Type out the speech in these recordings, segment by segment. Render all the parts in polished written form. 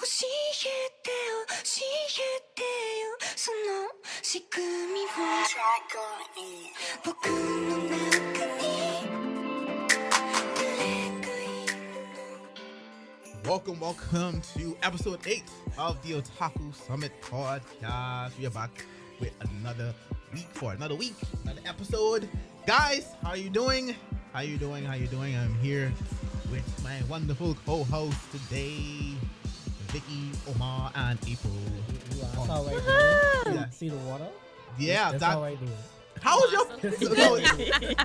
教えてよ教えてよその仕組みを僕の中に誰かいるの Welcome to episode 8 of the Otaku Summit podcast. We are back with another episode. Guys, how you doing? I'm here with my wonderful co-host today, Vicky, Omar, and April. That's how I do it. Yeah. See the water? Yeah, That's how I do it. How was your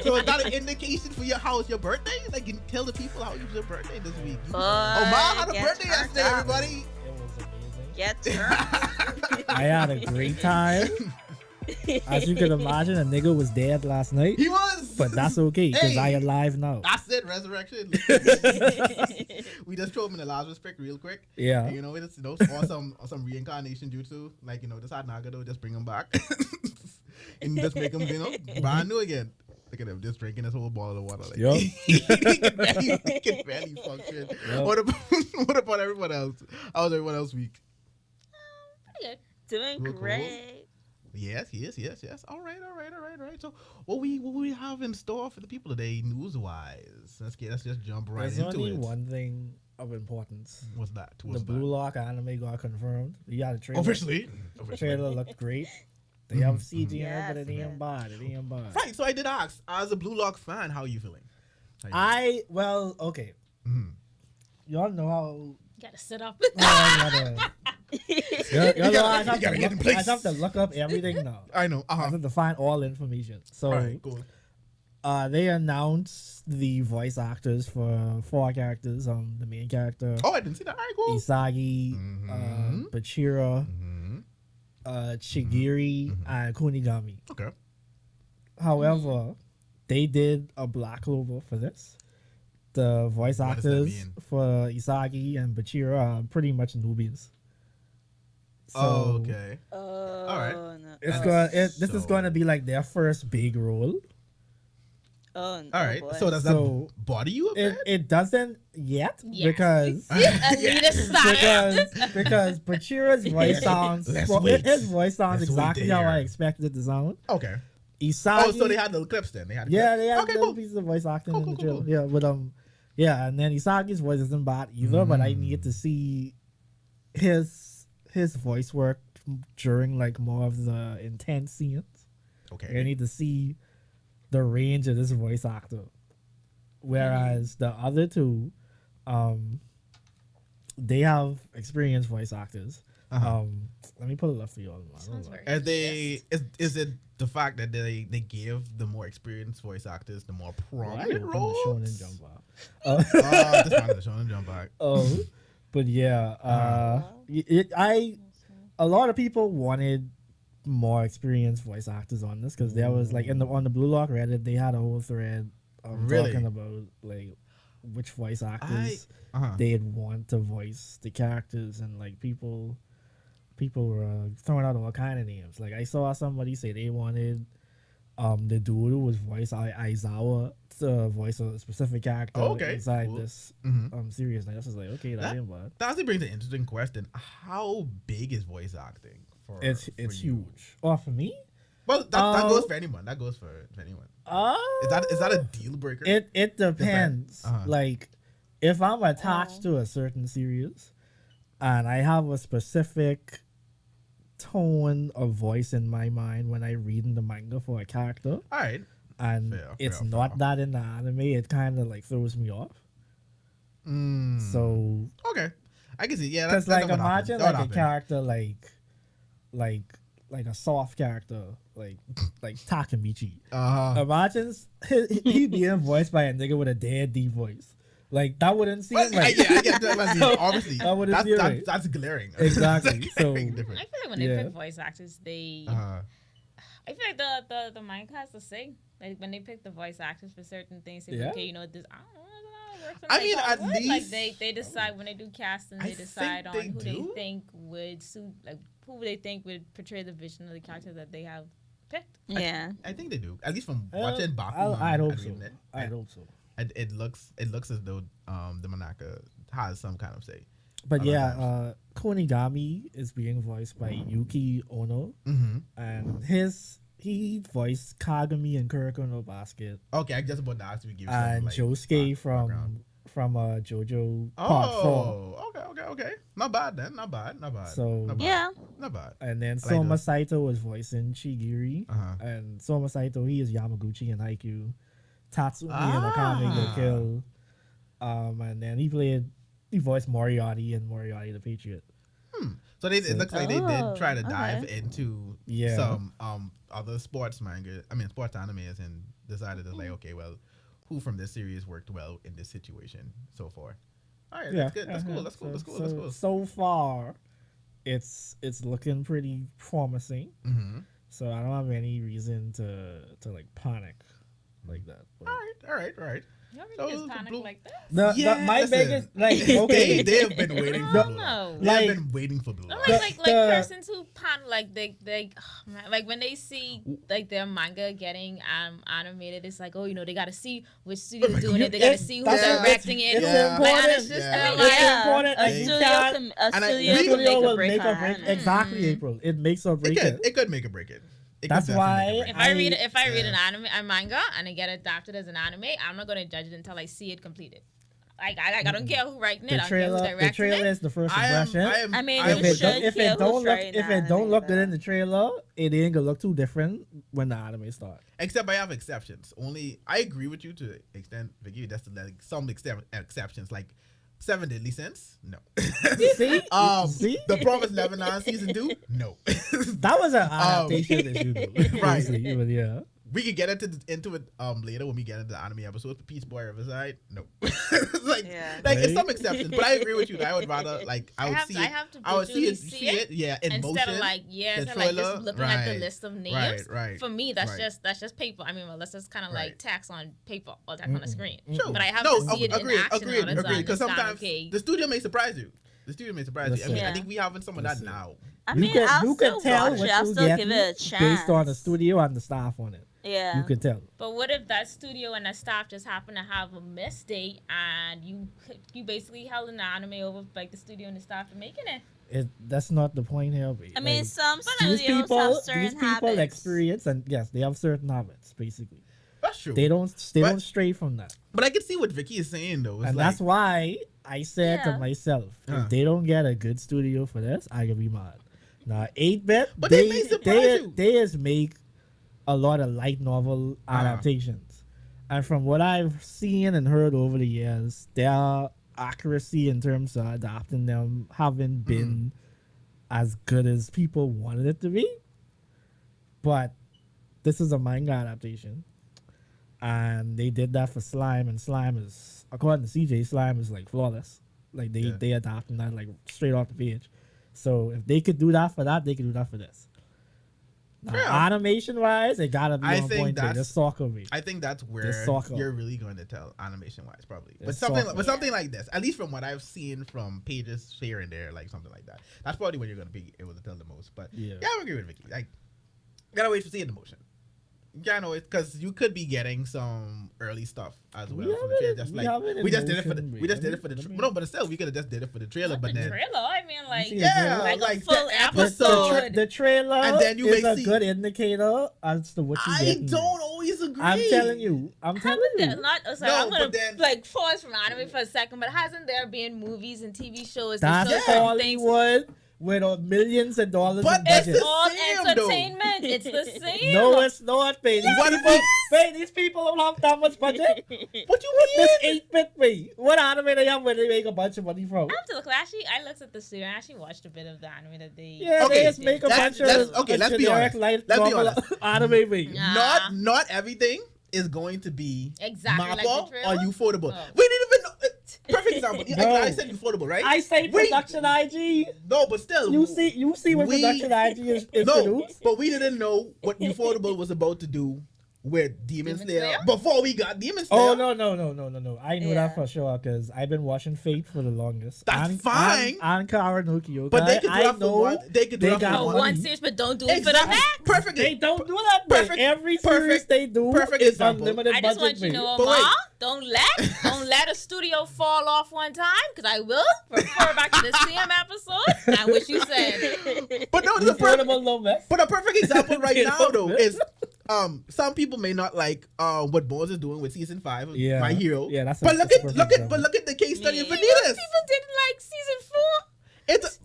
so is that an indication for how was your birthday? Like, you can tell the people how was your birthday this week. Omar had a birthday yesterday, everybody. It was amazing. Get turned. I had a great time. As you can imagine, a nigga was dead last night. He was, But that's okay, because I Hey. alive now. That's it, resurrection. We just throw him in the Lazarus pick real quick. Yeah. And, it's or some reincarnation jutsu. Like, this hot Nagado, just bring him back. And just make him, brand new again. Look at him, just drinking this whole bottle of water. Like, Yup. he can barely function. Yup. What about everyone else? How was everyone else week? Doing Cool, cool. great. Yes. All right. So, what we have in store for the people today, news wise? Let's just jump right There's into only it. one thing of importance. What's that? The Blue Lock anime got confirmed. You got a trailer. Officially. The trailer looked great. They have CG in it, Yes, but it ain't bad. It ain't bad. Right. So I did ask, as a Blue Lock fan, how are you feeling? Okay. Mhm. Y'all know how You gotta sit up. I gotta get in place. have to look up everything now. I know. I have to find all information. So All right. Cool. they announced the voice actors for 4 characters. The main character, Oh, I didn't see that. All right. Cool. Isagi, Mhm. Bachira, Mhm. Chigiri, and Kunigami. Okay. However, they did a Black Clover for this. The voice What does that actors mean? for Isagi and Bachira are pretty much newbies. Oh, okay. Oh, right. no. This So- is going to be like their first big role. Oh, no, All right. boy. So does So, that body you a bit? It doesn't yet Yes. because Anita style. because Bachira's voice sounds Let's wait. his voice sounds Let's wait exactly to how I hear. expected it to sound. Okay. Isagi, Oh, so they had little clips then. They had yeah, clips. they have Okay, little cool. pieces of voice acting Cool, in the cool, cool, trailer. Yeah, but and then Isagi's voice isn't bad either. But I need to see his voice work during like more of the intense scenes. I Okay. need to see the range of this voice actor. Whereas the other two, they have experienced voice actors. Uh-huh. Let me pull it up for you all. Sounds very Are they? Is it the fact that they give the more experienced voice actors the more prominent roles? Shonen Jump up. Oh, just wanted to show them jump back. Oh, but yeah, a lot of people wanted more experienced voice actors on this because there was like on the Blue Lock Reddit they had a whole thread Really? talking about like which voice actors Uh-huh. they'd want to voice the characters, and like people were throwing out all kind of names. Like I saw somebody say they wanted the dude who was voice Aizawa to voice a specific character Oh, okay. inside Cool. this Mhm. series. And I was just like, okay, that ain't bad. That actually brings an interesting question. How big is voice acting for? It's for you? huge. Oh, for me? Well, that goes for anyone. That goes for anyone. Is that a deal breaker? It depends. Uh-huh. Like if I'm attached to a certain series and I have a specific tone of voice in my mind when I read the manga for a character, All right. and Fair, it's fair, not fair. that in the anime, it kind of like throws me off. Mm. So Okay, I can see. Yeah, because that's like what happened. imagine That like would a happen. character like a soft character like Takemichi. Imagine he being voiced by a nigga with a dead deep voice. Like that wouldn't seem Well, like I get that. I mean, obviously, That wouldn't be right. that's glaring. Exactly. That's So- glaring I different. feel like when they Yeah. pick voice actors, they. Uh, I feel like the manga has to say. Like when they pick the voice actors for certain things, they Yeah. okay, this. I don't know how it works. I mean, at Hollywood. like least- they decide when they do casting, I they decide think on they who do. they think would suit, like who they think would portray the vision of the character that they have picked. Yeah. I think they do. At least from Uh, watching Bakuman. I'd hope and so. reading it. I'd hope so. It looks as though the Manaka has some kind of say. But I like yeah, that. Konigami is being voiced by Yuki Ono, Mm-hmm. and he voiced Kagami and Kuroko no Basket, Okay, I just about to ask if you give some, and like, Josuke background. from JoJo Part 4. Oh, okay. Not bad then. Not bad. So- not bad. Yeah. Not bad. And then I like Soma those. Saito was voicing Shigiri, Uh-huh. and Soma Saito, he is Yamaguchi and Haikyuu, Tatsumi and Ah. Akame ga Kill, and then he voiced Moriarty and Moriarty the Patriot. So it looks like they did Oh, try to dive okay. into Yeah. some other sports sports animes, and decided to like, okay, well, who from this series worked well in this situation so far? All right, that's good. That's cool. That's cool. That's cool. That's cool. So far, it's looking pretty promising. Mm-hmm. So I don't have any reason to like panic like that. But All right. You So really just the panic blue- like that? my listen. biggest like okay. they have been waiting for Blue No. Lock. They have Like- been waiting for Blue No, Lock. like The- persons who panic, like they oh, man, like when they see like their manga getting animated, it's like, oh, you know, they gotta see which studio's doing it. They gotta see who's that's- directing it. It's Yeah. Like, and important. it's just, Yeah. I mean, It's like, important. A Like, you studio can't- can, and I- studio we- can make Studio a will break make on or break. anime. Exactly, April. It makes or break it. It could make or break it. It could That's definitely why make or break if it. I read Yeah. an anime, a manga, and I get adapted as an anime, I'm not gonna judge it until I see it completed. Like I don't care who writing it. The I don't care who's trailer directing it. is the first I impression. I mean, I if you it, would- should don't, if care it don't who's look writing if the it don't anime, look good though. in the trailer, it ain't gonna look too different when the anime starts. Except I have exceptions. Only I agree with you to the extent, Vicky. That's like some exceptions, like 7 Deadly Sins. No. See, see, The Promised Neverland season 2. No. that was an adaptation issue, though. Right. Honestly, but yeah. We could get into it later when we get into the anime episodes. But Peach Boy Riverside, no. like Yeah. like it's Right. some exceptions, but I agree with you. I would rather like I would see I it. have to I would see visually it. Yeah, in instead motion. of like the instead of like trailer, just looking at the right, list of names. right. For me, that's right. just paper. I mean, well, that's just kind of Right. like text on paper or text on the screen. Sure. But I have no, to see it agreed, in action agreed, all the time. Because It's not sometimes okay. the studio may surprise you. The studio may surprise you. I mean, Listen. I think we having some of that Listen. now. I You mean, could I'll you still could tell watch what it. I'll you still get give it a chance. based on the studio and the staff on it. Yeah. You could tell. But what if that studio and the staff just happen to have a miss date and you basically held an anime over like the studio and the staff for making it? That's not the point here. Babe. I mean, Like, some these studios people, have certain these people habits. experience, and yes, they have certain habits. Basically, That's true. they don't But- stray from that. But I can see what Vicky is saying though. It's And like, that's why I said to Yeah. myself, Huh. if they don't get a good studio for this, I can be mad. Now, 8-bit, But they may surprise you. they just make a lot of light novel adaptations. And from what I've seen and heard over the years, their accuracy in terms of adapting them haven't been as good as people wanted it to be. But this is a manga adaptation. And they did that for Slime, and Slime is, according to CJ, Slime is like flawless. Like they adapting that like straight off the page. So if they could do that for that, they could do that for this. Now, Yeah. animation wise, it gotta be I on think point there. that's- The soccer beat. I think that's where It's soccer. you're really going to tell animation wise, probably. But It's something, soccer. but something like this, at least from what I've seen from pages here and there, like something like that. That's probably when you're going to be able to tell the most. But Yeah. yeah, I agree with Vicky. Like, gotta wait to see it in motion. Yeah, no, because you could be getting some early stuff as well. We from the have trailer. it- Just we like have it in we just did it for the motion, we just babe. did it for the Let me- no, but still we could have just did it for the trailer. Not But the then trailer. I mean, like see the yeah, trailer? like a like full the episode. The trailer And then you is may a see- good indicator as to what you I get. don't always agree. I'm telling you. I'm telling Yeah, you. not sorry, No, I'm gonna but then- like pause from anime for a second, but hasn't there been movies and TV shows that That's show certain things? Hollywood with millions of dollars But in it's budget. the All same, though. entertainment. It's the same. No, it's not, babe. These What people, if babe, these people don't have that much budget. What you mean? This 8-bit me. What anime they have where they make a bunch of money from? I have to look. Actually, I looked at the studio. I actually watched a bit of the anime that they. Yeah, Okay, they just make a let's- bunch of okay, let's be generic honest. light Let's be novel honest. anime me. Nah. Not everything is going to be Exactly like Mappa the trailer? or Ufotable. Oh. We didn't even know. Perfect example. No. I said Ufotable, right? I say We- production IG. No, but still. You see what we- production IG is No, produced? but we didn't know what Ufotable was about to do with Demon Demon Slayer Slayer? before we got Demon Slayer. Oh no! I knew Yeah. that for sure because I've been watching Fate for the longest. That's fine. And Kara no Kyokai. But they could do I that for know one. They could do they that got for For one. one series, but don't do it for the Exactly. next. Perfect. They don't do that. But Perfect- every perfect- series they do perfect is example. unlimited I just budget. want you to babe. know, But wait. Ma, don't let a studio fall off one time, because I will refer back to the CM episode. I wish you said. But no, You thought about no mess? but a perfect example right You now know, though man. is some people may not like what Bones is doing with season 5 of Yeah. My Hero. Yeah, that's a- but that's a look perfect at but look at the case study of Me. Vanitas. People didn't like season 4. That's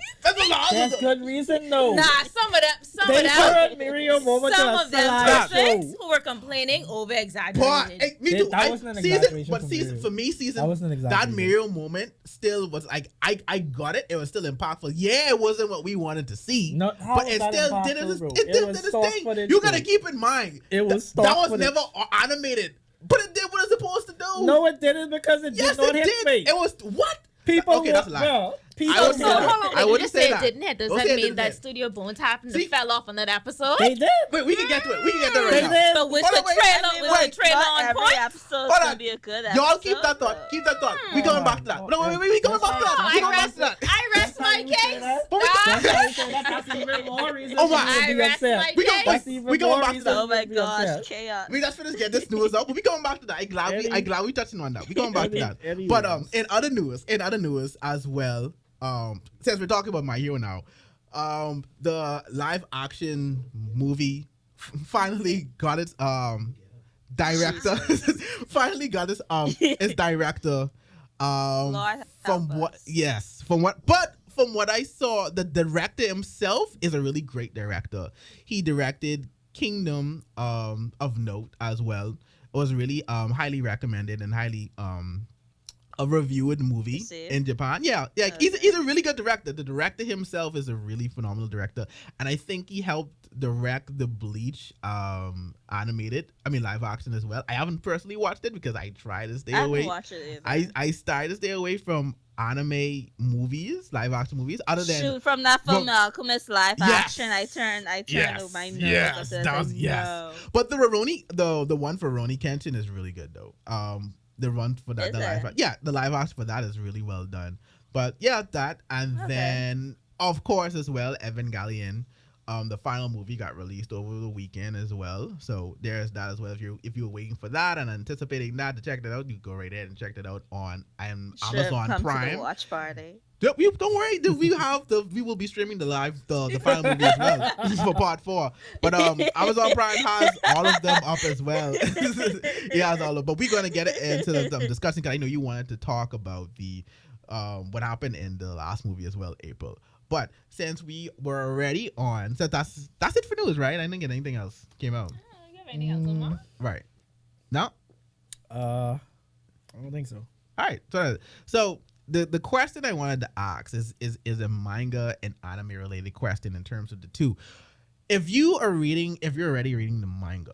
a lot. That's good reason, though. Nah, some of They them. heard Miriam moment Some to of them Salad persons show. who were complaining over But exaggerated. me too. That wasn't an season, exaggeration but from season Miriam. for me, season That wasn't an that exaggeration. Miriam moment still was like I got it. It was still impactful. Yeah, it wasn't what we wanted to see. No, how but was it that still impactful, did its bro? it It still was did its stock thing. footage, You gotta bro. keep in mind It was that stock was footage. never animated, but it did what it's supposed to do. No, it didn't because it yes, did not it hit did. me. It was what? People, Okay, that's a lie. bro, people, I wouldn't So say hold that. on, I when you wouldn't just say say it that. didn't hit, does Don't that say it mean didn't that hit. Studio Bones happened See? to fell off on that episode? they did. Wait, we can get to it. We can get to it They right now. did. But was Hold the on, wait. trailer, I mean, was the trailer not on every point? episode Hold gonna on. be a good Y'all episode, keep that thought. though. Keep that thought. We going back to that. No, wait, we going back to that. We going back to that. I rest my case. But we- That's why I said that's even more reason Oh for my- me to I be rest upset. my We gonna- case. That's even we going more back to reason that. Oh my to be upset. gosh, chaos. We just finished get this news up, but we going back to that. I glad we touching on that. We going back to that. Anyways. But in other news as well, since we're talking about My Hero now, the live action movie finally got its director. Finally got its director. Lord From help what? us. Yes, from what I saw, the director himself is a really great director. He directed Kingdom of Note as well. It was really highly recommended and highly a reviewed movie See? in Japan. Yeah, Okay. he's a really good director. The director himself is a really phenomenal director, and I think he helped direct the Bleach live action as well. I haven't personally watched it because I try to stay I haven't away. watched it either. I try to stay away from anime movies, live action movies, other than Shoot, from that film, Well, Alchemist live yes. action, I turned Yes, my nose yes, up there, that like, was- yes. no. But the Rurouni, the one for Rurouni Kenshin is really good though. The run for that, Is the live, it? yeah, the live action for that is really well done. But yeah, that and Okay. then of course as well, Evangelion. The final movie got released over the weekend as well, so there's that as well. If you're waiting for that and anticipating that to check that out, you go right ahead and check that out on Should Amazon come to Prime. the watch party. Don't worry, dude. We will be streaming the final movie as well for part 4. But Amazon Prime has all of them up as well. It has all of. But we're gonna get into the discussion because I know you wanted to talk about the what happened in the last movie as well, April. But since we were already on, so that's it for news, right? I didn't get anything else came out. You have anything else, Omar? Right. No. I don't think so. All right. So the question I wanted to ask is a manga and anime related question in terms of the two. If you're already reading the manga,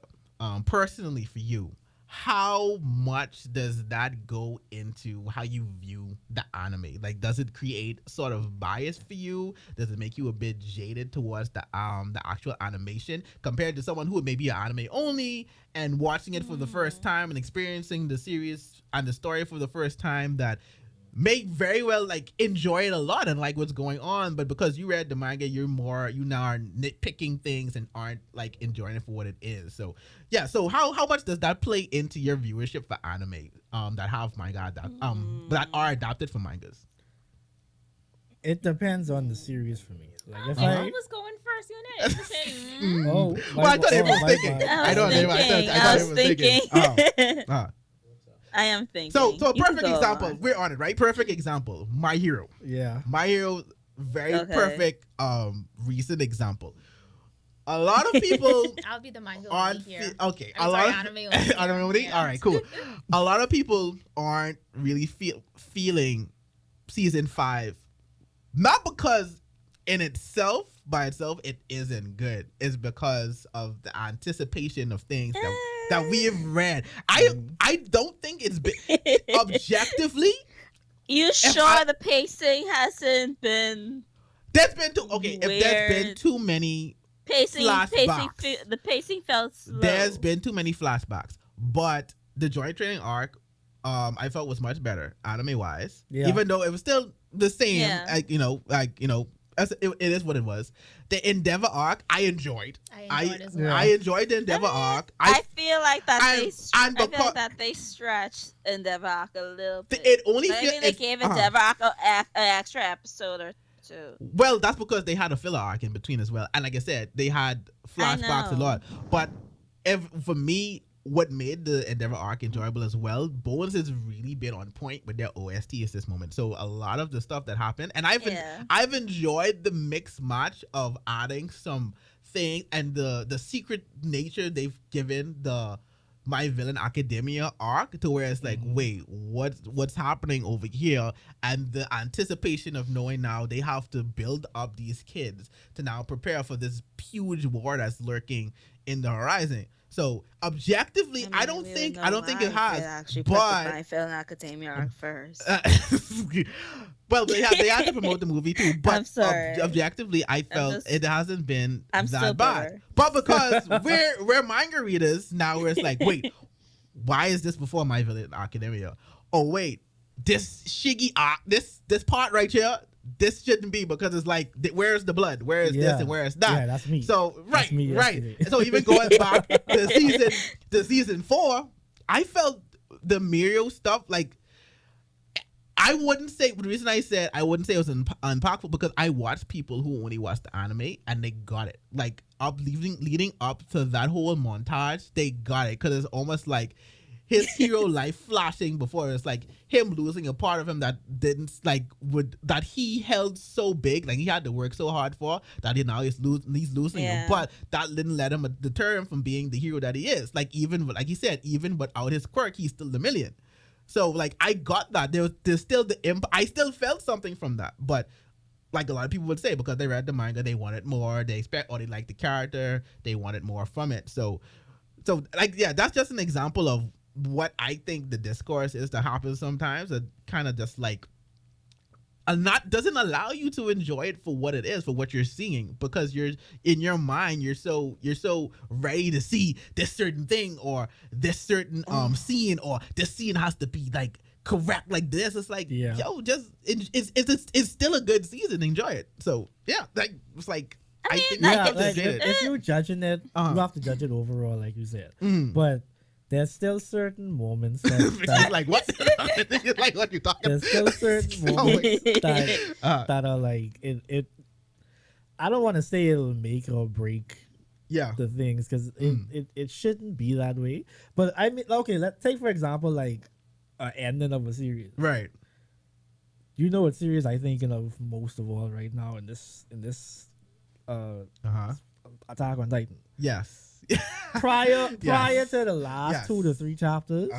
personally for you, how much does that go into how you view the anime? Like, does it create sort of bias for you? Does it make you a bit jaded towards the actual animation compared to someone who may be an anime only and watching it for the first time and experiencing the series and the story for the first time that may very well like enjoy it a lot and like what's going on, but because you read the manga, you now are nitpicking things and aren't like enjoying it for what it is. So yeah, so how much does that play into your viewership for anime that have manga that are adapted from mangas? It depends on the series for me. Like if I I was going first. You know, say, mm. oh, Well, I thought everyone was my thinking. bad. I know, Dave, I thought was everyone was thinking. thinking. Uh, I am thinking. so a You can perfect go example. on. We're on it, right? Perfect example. My Hero. Yeah. My Hero, very Okay. perfect recent example. A lot of people I'll be the manga aren't only here. okay. I'm a sorry, lot of anime only. anime only? Yeah. All right, cool. A lot of people aren't really feeling season 5, not because by itself it isn't good. It's because of the anticipation of things that we have read. I don't think it's been objectively. You sure the pacing hasn't been There's been too if there's been Weird. too many the pacing felt slow. there's been too many flashbacks, but the joint training arc I felt was much better anime wise. Yeah. Even though it was still the same, Yeah. as it is what it was. The Endeavor arc I enjoyed. I enjoyed as well. I enjoyed the Endeavor arc. I feel like that I- and I feel because- like that they stretched Endeavor Arc a little bit. it only Maybe feel they gave Endeavor Arc an extra episode or too. Well, that's because they had a filler arc in between as well, and like I said, they had flashbacks a know. lot. But for me, what made the Endeavor arc enjoyable as well, Bones has really been on point with their OST at this moment. So a lot of the stuff that happened, and Yeah. I've enjoyed the mix match of adding some thing and the secret nature they've given the My Villain Academia arc to where it's like, wait, what's happening over here? And the anticipation of knowing now they have to build up these kids to now prepare for this huge war that's lurking in the horizon. So objectively, I don't think it has. Actually, but my Villain Academia arc first. well, they had to promote the movie too. But I'm sorry. Objectively, I felt just- it hasn't been I'm still that bad. bitter. But because we're manga readers now, where it's like, wait, why is this before My Villain Academia? Oh wait, this Shiggy arc, this part right here, this shouldn't be, because it's like, where's the blood? Where is this and where is that? Yeah, that's me. So That's me right. yesterday. So even going back to season 4, I felt the Mirio stuff like, I wouldn't say, the reason I said I wouldn't say it was impactful, because I watched people who only watched the anime and they got it. Like leading up to that whole montage, they got it, because it's almost like his hero life flashing before. It's like him losing a part of him that didn't that he held so big, like he had to work so hard for, that he's losing him. But that didn't let him deter him from being the hero that he is. Like he said, even without his quirk, he's still the million. So like I got that. There's still I still felt something from that. But like a lot of people would say, because they read the manga, they wanted more. They liked the character. They wanted more from it. So like, yeah, that's just an example of what I think the discourse is that happens sometimes, that kind of just like doesn't allow you to enjoy it for what it is, for what you're seeing, because you're in your mind, you're so ready to see this certain thing or this certain scene, or this scene has to be like correct like this. It's like, yo, just it's still a good season, enjoy it. So yeah, like it's like I think if you're judging it, you have to judge it overall, like you said. But there's still certain moments that like what? Like what you talking about? There's still certain moments that are like it. I don't want to say it'll make or break the things, because it shouldn't be that way. But I mean, okay, let's take for example like an ending of a series. Right. You know what series I thinking of most of all right now in this Attack on Titan. Yes. prior to the last 2 to 3 chapters,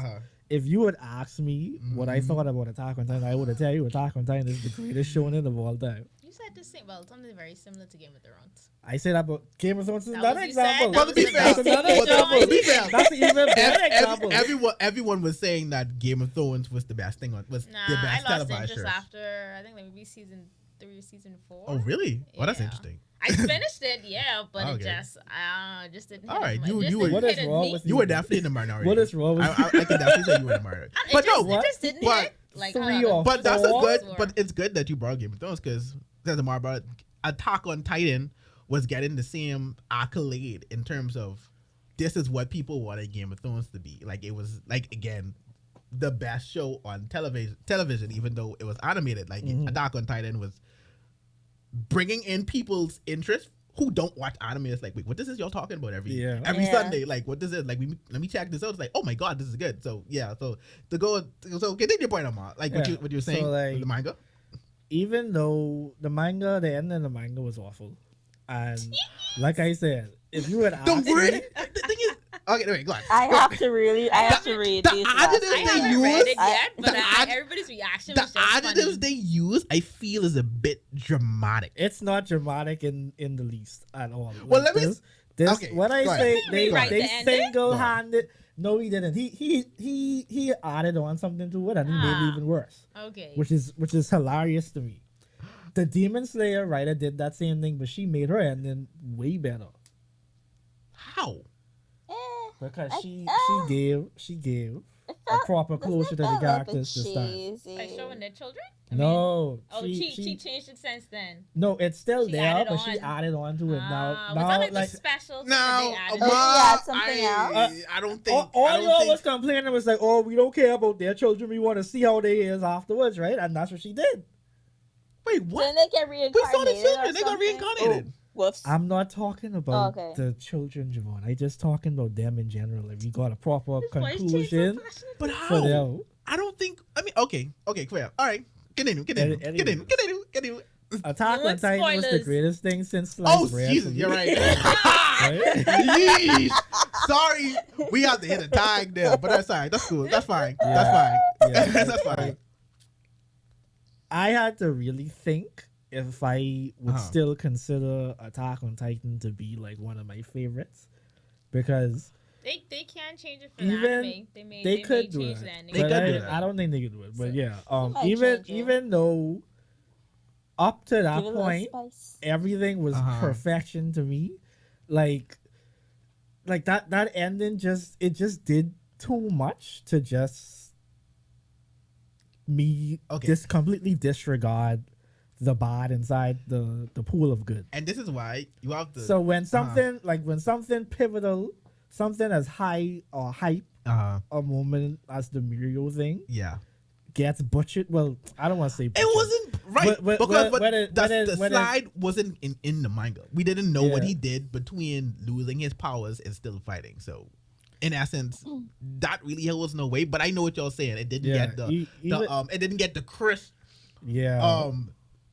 if you had asked me what I thought about Attack on Titan, I would have tell you Attack on Titan is the greatest shonen of all time. You said the same. Well, something very similar to Game of Thrones. I said that about Game of Thrones is That another was you said, example. that was the best thing. That's an even better example. Everyone was saying that Game of Thrones was the best thing, was the best I lost televised interest show. after I think maybe season 3 or season 4. Oh really? Oh, that's Yeah. interesting. I finished it, but Okay. it just didn't. All right, hit you just were- didn't What is hit wrong me. with You were definitely in the minority. What is wrong with I can definitely say you were in the minority. But no, It just didn't but- hit. Like 3 or but that's a 4? good. But it's good that you brought Game of Thrones, because there's more about Attack on Titan was getting the same accolade in terms of this is what people wanted Game of Thrones to be. Like it was like, again, the best show on television, even though it was animated. Like Attack on Titan was bringing in people's interest who don't watch anime. It's like, wait, what is this y'all talking about every Sunday? Like, what is it? Like, let me check this out. It's like, oh my god, this is good. So yeah, so continue your point, Amar. Like what you were saying, So, like, with the manga. Even though the end of the manga was awful, and like I said, if you had Don't asked worry. me, The thing is, okay, wait, go on. I have to read the these. adjectives I they haven't read use, it yet, but the everybody's reaction the was just adjectives funny. they use, I feel, is a bit dramatic. it's not dramatic in the least at all. Well, Like, let me. this Okay, when I go say ahead. they Rewrite they the ending? single-handed. No, he didn't. He added on something to it, and he made it even worse. Okay. Which is hilarious to me. The Demon Slayer writer did that same thing, but she made her ending way better How? because she gave a proper closure to the characters this time. Like showing their children? No, She changed it since then. no, it's still She there, added but she on. added on to it now. Was that like, like the special thing No, that they added? add something else? I don't think. all I don't y'all think, was complaining was like, oh, we don't care about their children. We want to see how they is afterwards, right? And that's what she did. Wait, what? Didn't they get We saw the reincarnated? children. Or They got something? reincarnated. Whoops. I'm not talking about okay. the children, Javon. I just talking about them in general. If we got a proper His voice changed so conclusion passionate. But for how? them. I don't think. I mean, okay, clear. All right, continue. Anyways. Attack No on Titan was the spoilers. greatest thing since sliced Oh, bread. Jesus, for you're me. right. Right? Yeesh. Sorry, we have to hit a tag there, but that's fine. That's cool. That's fine. Yeah. That's fine. Yeah. That's fine. I had to really think if I would Uh-huh. still consider Attack on Titan to be like one of my favorites, because They can't change it for Even- the anime. They may they could do change it. the ending. They but could I, do that. I don't think they could do it. But So- yeah, might even change it. even though up to that Give it a little point spice. everything was Uh-huh. perfection to me, like that ending just did too much to just me Okay. just completely disregard the bad inside the pool of good. And this is why you have to. So when something when something pivotal, something as high or hype a moment as the Mirio thing yeah, gets butchered. Well, I don't want to say it butchered. wasn't right But because when the slide wasn't in the manga. We didn't know what Yeah. he did between losing his powers and still fighting. So, in essence, that really was no way. But I know what y'all saying. It didn't Yeah, get the even- it didn't get the crisp yeah.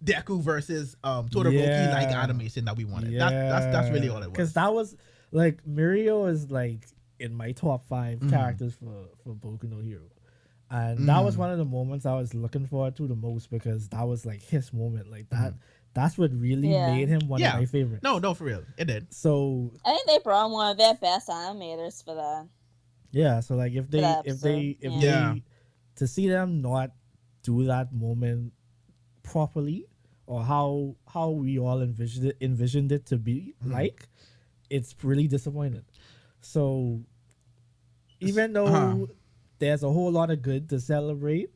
Deku versus Todoroki like Yeah. animation that we wanted. That's really all it Because was. that was like Mirio is like in my top 5 Mhm. characters for Boku no Hero, and that was Mhm. one of the moments I was looking forward to the most because that was like his moment. Like that, that's what really Yeah. made him one Yeah. of my favorites. No, for real, it did. So I think they brought one of their best animators for that. yeah, so like if that they Yeah. to see them not do that moment properly or how we all envisioned it to be like, it's really disappointing. So even though Uh-huh. there's a whole lot of good to celebrate,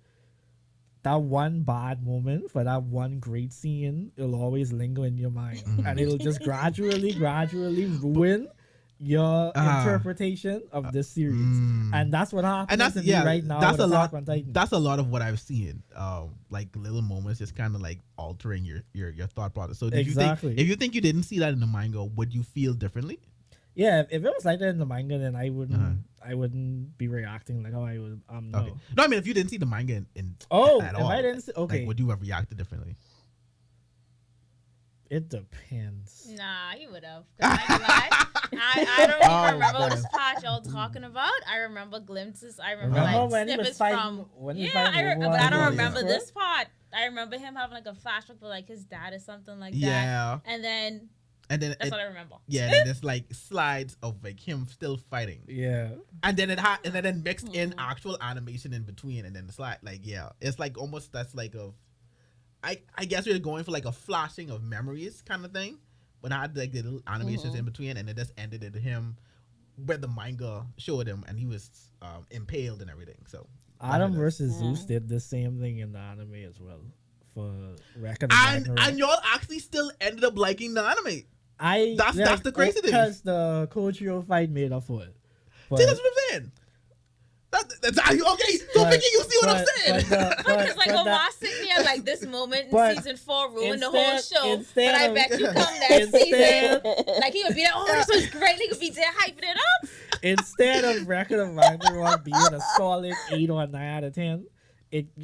that one bad moment for that one great scene, it'll always linger in your mind, and it'll just gradually ruin your interpretation of this series. And that's what happens And that's to me right now. That's with a lot. Attack on Titan. That's a lot of what I've seen. Like little moments, just kind of like altering your thought process. So did Exactly. you think if you think you didn't see that in the manga, would you feel differently? Yeah, if it was like that in the manga, then I wouldn't Uh-huh. I wouldn't be reacting like how I would. No. Okay. No, I mean if you didn't see the manga in Oh, at if all, I didn't see, okay, like would you have reacted differently? it depends. Nah, he would have. I don't even Oh, remember man. this part y'all talking about. I remember glimpses. I remember Remember like when he was snippets fighting? from. When he Yeah, fighting but I don't Yeah. remember this part. I remember him having like a flashback for like his dad or something like that. Yeah, And then and then that's what I remember. yeah, then it's like slides of like him still fighting, Yeah, and then and then mixed in actual animation in between, and then the slide like it's like almost that's like a, I guess we are going for like a flashing of memories kind of thing, but I had like the little animations in between, and it just ended at him where the manga showed him, and he was impaled and everything. So Adam that's- versus Yeah. Zeus did the same thing in the anime as well for Record of and Ragnarok. y'all actually still ended up liking the anime. I that's the crazy thing. because the Kojiro fight made up for it. But, See, that's what I'm saying. That's okay. So Vicky, you see what I'm saying? Because like but Omar sitting there like this moment in but season 4 ruined the whole instead- show. But instead I of- bet you come that instead- season, like he would be like, oh, this was great. He could be there hyping it up. instead of Record of Ragnarok being a solid 8 or 9 out of 10,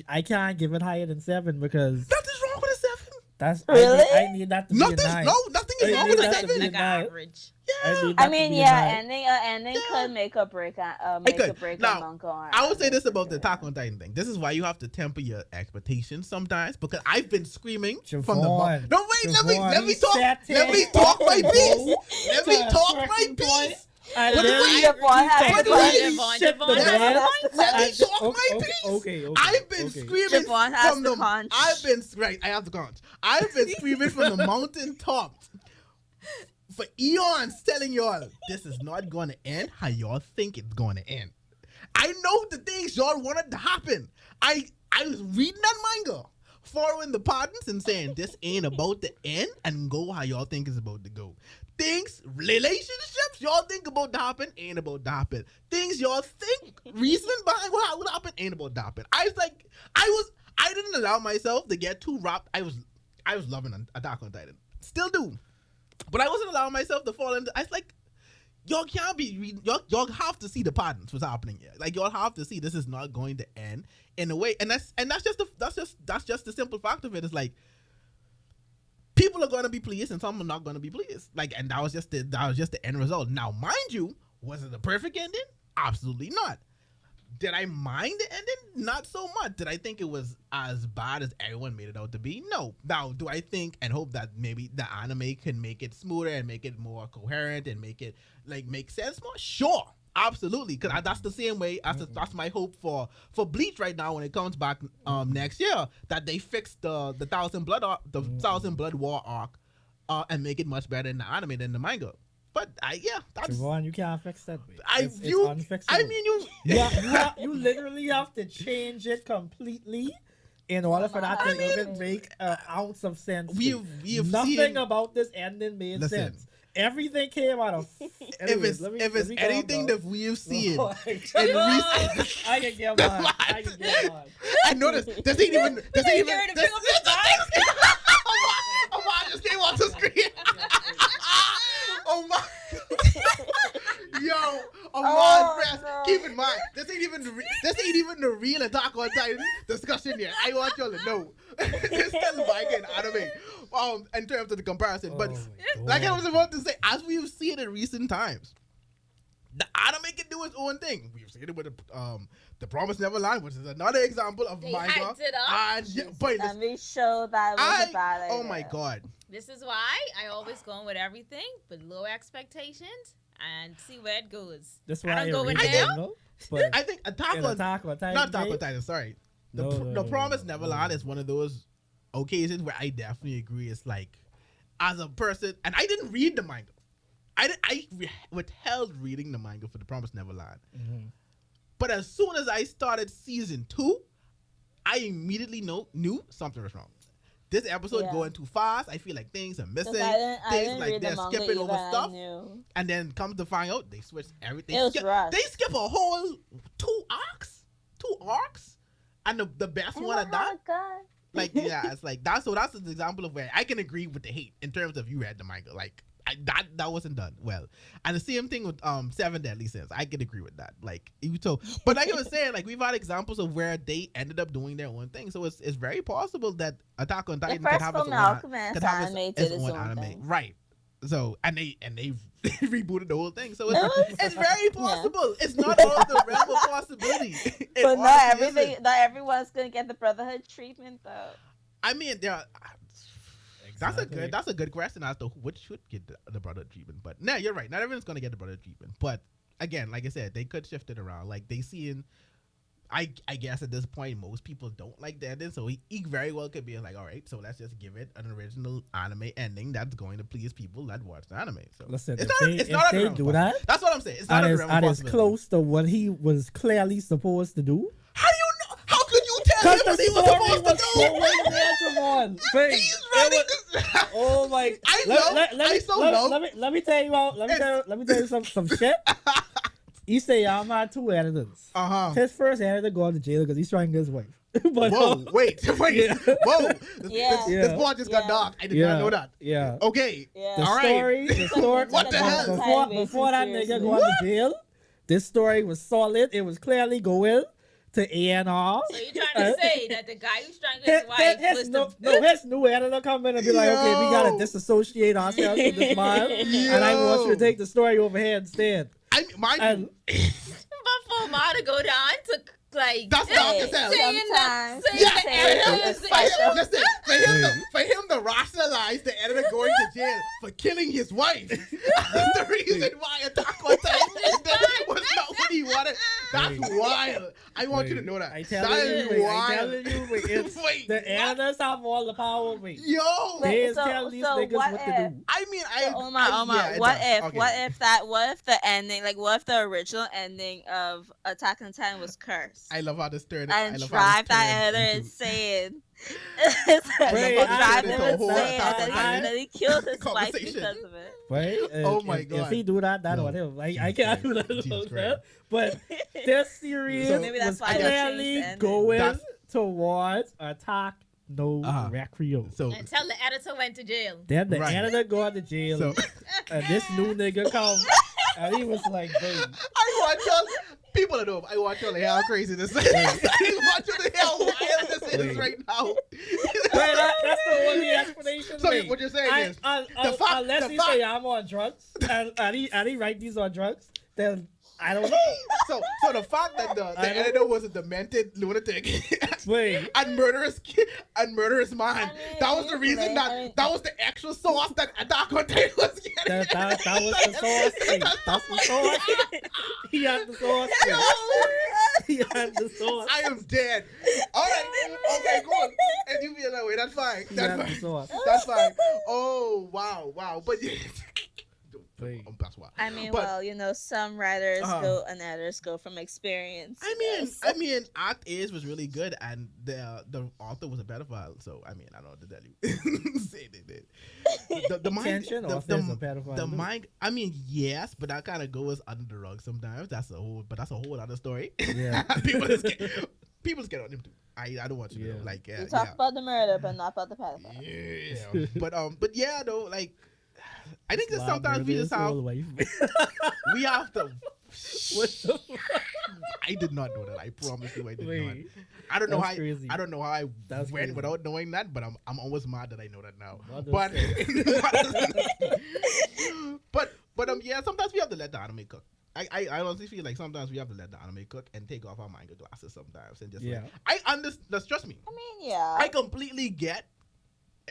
I can't give it higher than 7 because Nothing's wrong with a 7. that's Really? I need that to be a 9. Nothing is I wrong need with a that to 7. be Like a 9. average. need I that to mean, be a yeah, 9. ending could make a break on make could. a break Now, on manga. Or I would say anime this for about the sure. Attack on Titan thing. This is why you have to temper your expectations sometimes, because I've been screaming from the Javon, no wait, let me Javon, talk. he Let me set talk my it. piece. Let me To talk a my freaking point. piece. And What then do he you- Javon has What a do you- point. shit the Javon, bed. Let me And- talk my okay, piece. okay. I've been okay. screaming Javon has from the the. conch. I've been right. I have the conch. I've been screaming from the mountain top for eons, telling y'all this is not going to end how y'all think it's going to end. I know the things y'all wanted to happen. I was reading that manga, following the patterns and saying this ain't about to end and go how y'all think it's about to go. Things, relationships y'all think about to happen ain't about to happen. Things y'all think reasoning behind what would happen ain't about to happen. I didn't allow myself to get too wrapped. I was I was loving Attack on Titan. Still do. But I wasn't allowing myself to fall into. I was like, y'all can't be reading. Y'all have to see the patterns what's happening here. Like y'all have to see this is not going to end in a way. And that's just the simple fact of it. It's like people are going to be pleased and some are not going to be pleased. Like, and that was just the end result. Now, mind you, was it a perfect ending? Absolutely not. Did I mind the ending? Not so much. Did I think it was as bad as everyone made it out to be? No. Now, do I think and hope that maybe the anime can make it smoother and make it more coherent and make it like make sense more? Sure, absolutely. Because that's the same way. That's my hope for Bleach right now when it comes back next year, that they fix the Thousand Blood War arc and make it much better in the anime than the manga. But that's Trevon, you can't fix that. It's unfixable. I mean, you literally have to change it completely in order for that to even make an ounce of sense. Nothing about this ending made sense. Everything came out of. Anyways, if it's anything that we've seen, I can get one. I noticed. This ain't even. Omar just came off the screen. Oh my. Yo, Omar press. No. Keep in mind, this ain't even the real Attack on Titan discussion here. I want y'all to know. This still manga and anime. In terms of the comparison, but like I was about to say, as we've seen in recent times, the anime can do its own thing. We've seen it with the Promised Neverland, which is another example of They manga. hyped it up. Let me show that was a bad idea. Oh my god. This is why I always go in with everything with low expectations and see where it goes. That's why I don't go with them. them. But I think Attack on Titan, not Attack on Titan. Sorry, the Promised Neverland is one of those occasions where I definitely agree. It's like, as a person, and I didn't read the manga. I withheld reading the manga for the Promised Neverland. Mm-hmm. But as soon as I started season 2, I immediately knew something was wrong. This episode going too fast. I feel like things are missing. Things like they're skipping over stuff. And then comes to find out they switched everything. They skip a whole 2 arcs. And the best one of that. God. Like, yeah, it's like that's an example of where I can agree with the hate in terms of you read the manga. Like, that wasn't done well. And the same thing with 7 Deadly Sins. I can agree with that. Like, but like I was saying, like, we've had examples of where they ended up doing their own thing. So it's very possible that Attack on Titan could have its own anime. Right. So and they rebooted the whole thing. So it's very possible. Yeah. It's not all the realm of possibility. But not everyone's gonna get the Brotherhood treatment though. I mean, that's a good question as to which should get the Brotherhood treatment. But no, you're right. Not everyone's gonna get the Brotherhood treatment. But again, like I said, they could shift it around. Like they see in. I guess at this point most people don't like the ending, so he very well could be like, all right, so let's just give it an original anime ending that's going to please people that watch the anime. So listen, if they do that, that's what I'm saying. It's not a realm of possibility. It's close to what he was clearly supposed to do. How do you know? How could you tell him what he was supposed to do? He's running this. Oh my! Let me tell you. Let me tell you some shit. Isayama had 2 editors. His first editor going to jail because he's trying to get his wife. But, whoa, wait. Whoa. This boy just got dark. I did not know that. Yeah. Okay. Yeah. The story. What the hell? Before that nigga going to jail, this story was solid. It was clearly going to A&R. So you're trying to say that the guy who's trying to get his wife his new editor come in and be like, okay, we gotta disassociate ourselves from this man, and I want you to take the story over here instead. But for Ma to go down to like that's dark as hell. Listen, for him to rationalize the editor going to jail for killing his wife. That's the reason why Attack on Titan was not what he wanted. That's wild. I want you to know that. I'm telling you, the editors have all the power. Yo, they tell these niggas what to do. I mean, what if the ending, like, what if the original ending of Attack on Titan was cursed? I love how this turned. And drive that editor insane. Drive him insane, and then he killed his wife because of it. Right? Oh my god! If he do that, that's on him. Like, I can't do that. But this series was clearly going towards Attack no recreo. So Until the editor went to jail. Then the Right. editor go out to jail, So- and this new nigga come, and he was like, "Babe, I want y'all. People at home, I want y'all to hear how crazy this is. I want y'all to hear how wild this is Wait. right now. Wait, that's the only explanation. So Wait. what you're saying is, Unless the he fact- say I'm on drugs, and he write these on drugs, then I don't know. so the fact that the I don't- editor was a demented lunatic Wait, and murderous man. I mean, That was the reason that was the extra sauce that Attack on Titan was getting. that was the sauce. Wait, that's the sauce. He had the sauce. He had the sauce. I am dead. All right, okay, go on. And you feel that way? That's fine. He had That's the fine. sauce. That's fine. Oh wow, but yeah. Wait. That's why. I mean, But- well, you know, some writers Uh-huh. go and editors go from experience. Yes. I mean, Act A's was really good, and the author was a pedophile. So I mean, I don't know what to tell you. Say they did. The mind, Tension or there's a pedophile the too? mind. I mean, yes, but that kind of goes under the rug sometimes. That's a whole other story. Yeah. people just get on him too. I don't want you to know, Yeah. like We talk about the murder, but not about the pedophile. yeah. but yeah, though, like I think that Wow, sometimes we murder just is all have the way. we have to. What the I did not know that. I promise you, I did not. Wait, I don't know that's how. crazy. I don't know how I That's went crazy. without knowing that, but I'm almost mad that I know that now. What But yeah, sometimes we have to let the anime cook. I honestly feel like sometimes we have to let the anime cook and take off our manga glasses sometimes and just Yeah. like I understand. Trust me, I mean, yeah. I completely get,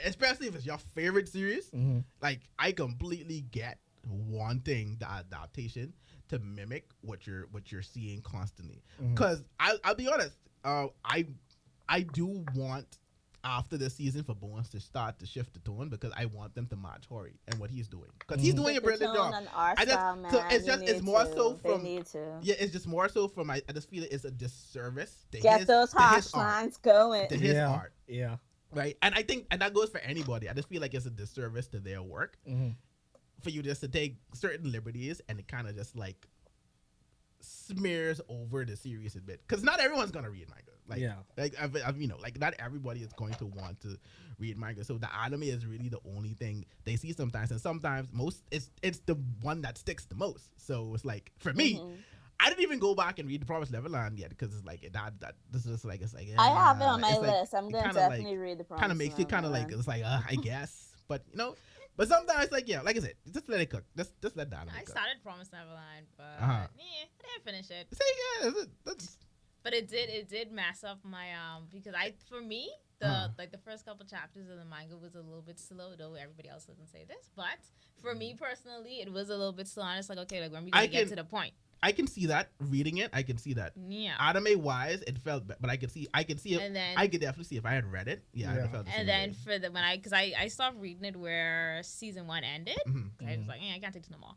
especially if it's your favorite series. Mhm. Like I completely get wanting the adaptation to mimic what you're seeing constantly. Mhm. Because I'll be honest, I do want after the season for Bones to start to shift the tone because I want them to match Hori and what he's doing because he's doing a brilliant job. Our I just- style, man. so it's You just- it's need more to. so They from- need to Yeah, it's just more so from I just feel it's a disservice to get those to harsh art, lines going. to his Yeah. art, Yeah. right? And I think and that goes for anybody. I just feel like it's a disservice to their work Mhm. for you just to take certain liberties and it kind of just like smears over the series a bit because not everyone's gonna read manga. Like, Yeah. like I've you know, like not everybody is going to want to read manga. So the anime is really the only thing they see sometimes, and sometimes most it's the one that sticks the most. So it's like for me, Mhm. I didn't even go back and read the Promised Neverland yet because it's like that this is like it's like I have it on my it's like- list. I'm it gonna kinda, definitely like, read the kind of makes you kind of like it's like I guess, but you know. But sometimes, like yeah, like I said, just let it cook. Just let the anime I cook. started Promised Neverland, but Uh-huh. I didn't finish it. Say yeah, that's But it did mess up my because for me Uh-huh. like the first couple chapters of the manga was a little bit slow, though everybody else doesn't say this, but for me personally it was a little bit slow, and it's like okay, like when we gonna get to the point. I can see that reading it. I can see that. Yeah. Anime wise, it felt, but I can see it. And then I could definitely see if I had read it. Yeah, I'd Yeah. have felt the same and then way. for the because I stopped reading it where season 1 ended. Mhm. I was like, I can't take this no more.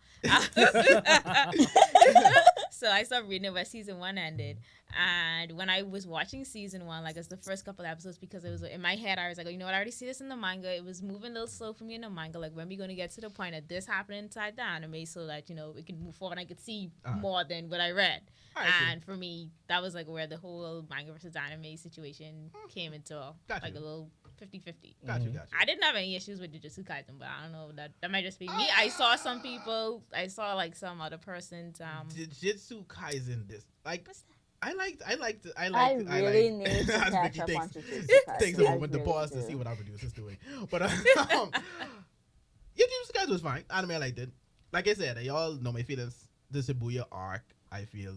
So I stopped reading it where season 1 ended. And when I was watching season 1, like it's the first couple episodes, because it was in my head, I was like, oh, you know what? I already see this in the manga. It was moving a little slow for me in the manga. Like when we going to get to the point of this happening inside the anime, so that you know it can move forward and I could see more than what I read. All right, And for me, that was like where the whole manga versus anime situation came into Gotcha. like a little 50-50. Got you. I didn't have any issues with Jujutsu Kaisen, but I don't know, that might just be me. I saw some people, I saw like some other persons. Jujutsu Kaisen. This like What's that? I liked. I really need to as catch Vicky up takes- on Jujutsu Takes Kaisen. a I moment to really pause to do. see what our producer's doing. But yeah, Jujutsu Kaisen was fine. Anime I liked it. Like I said, y'all know my feelings. The Shibuya arc, I feel,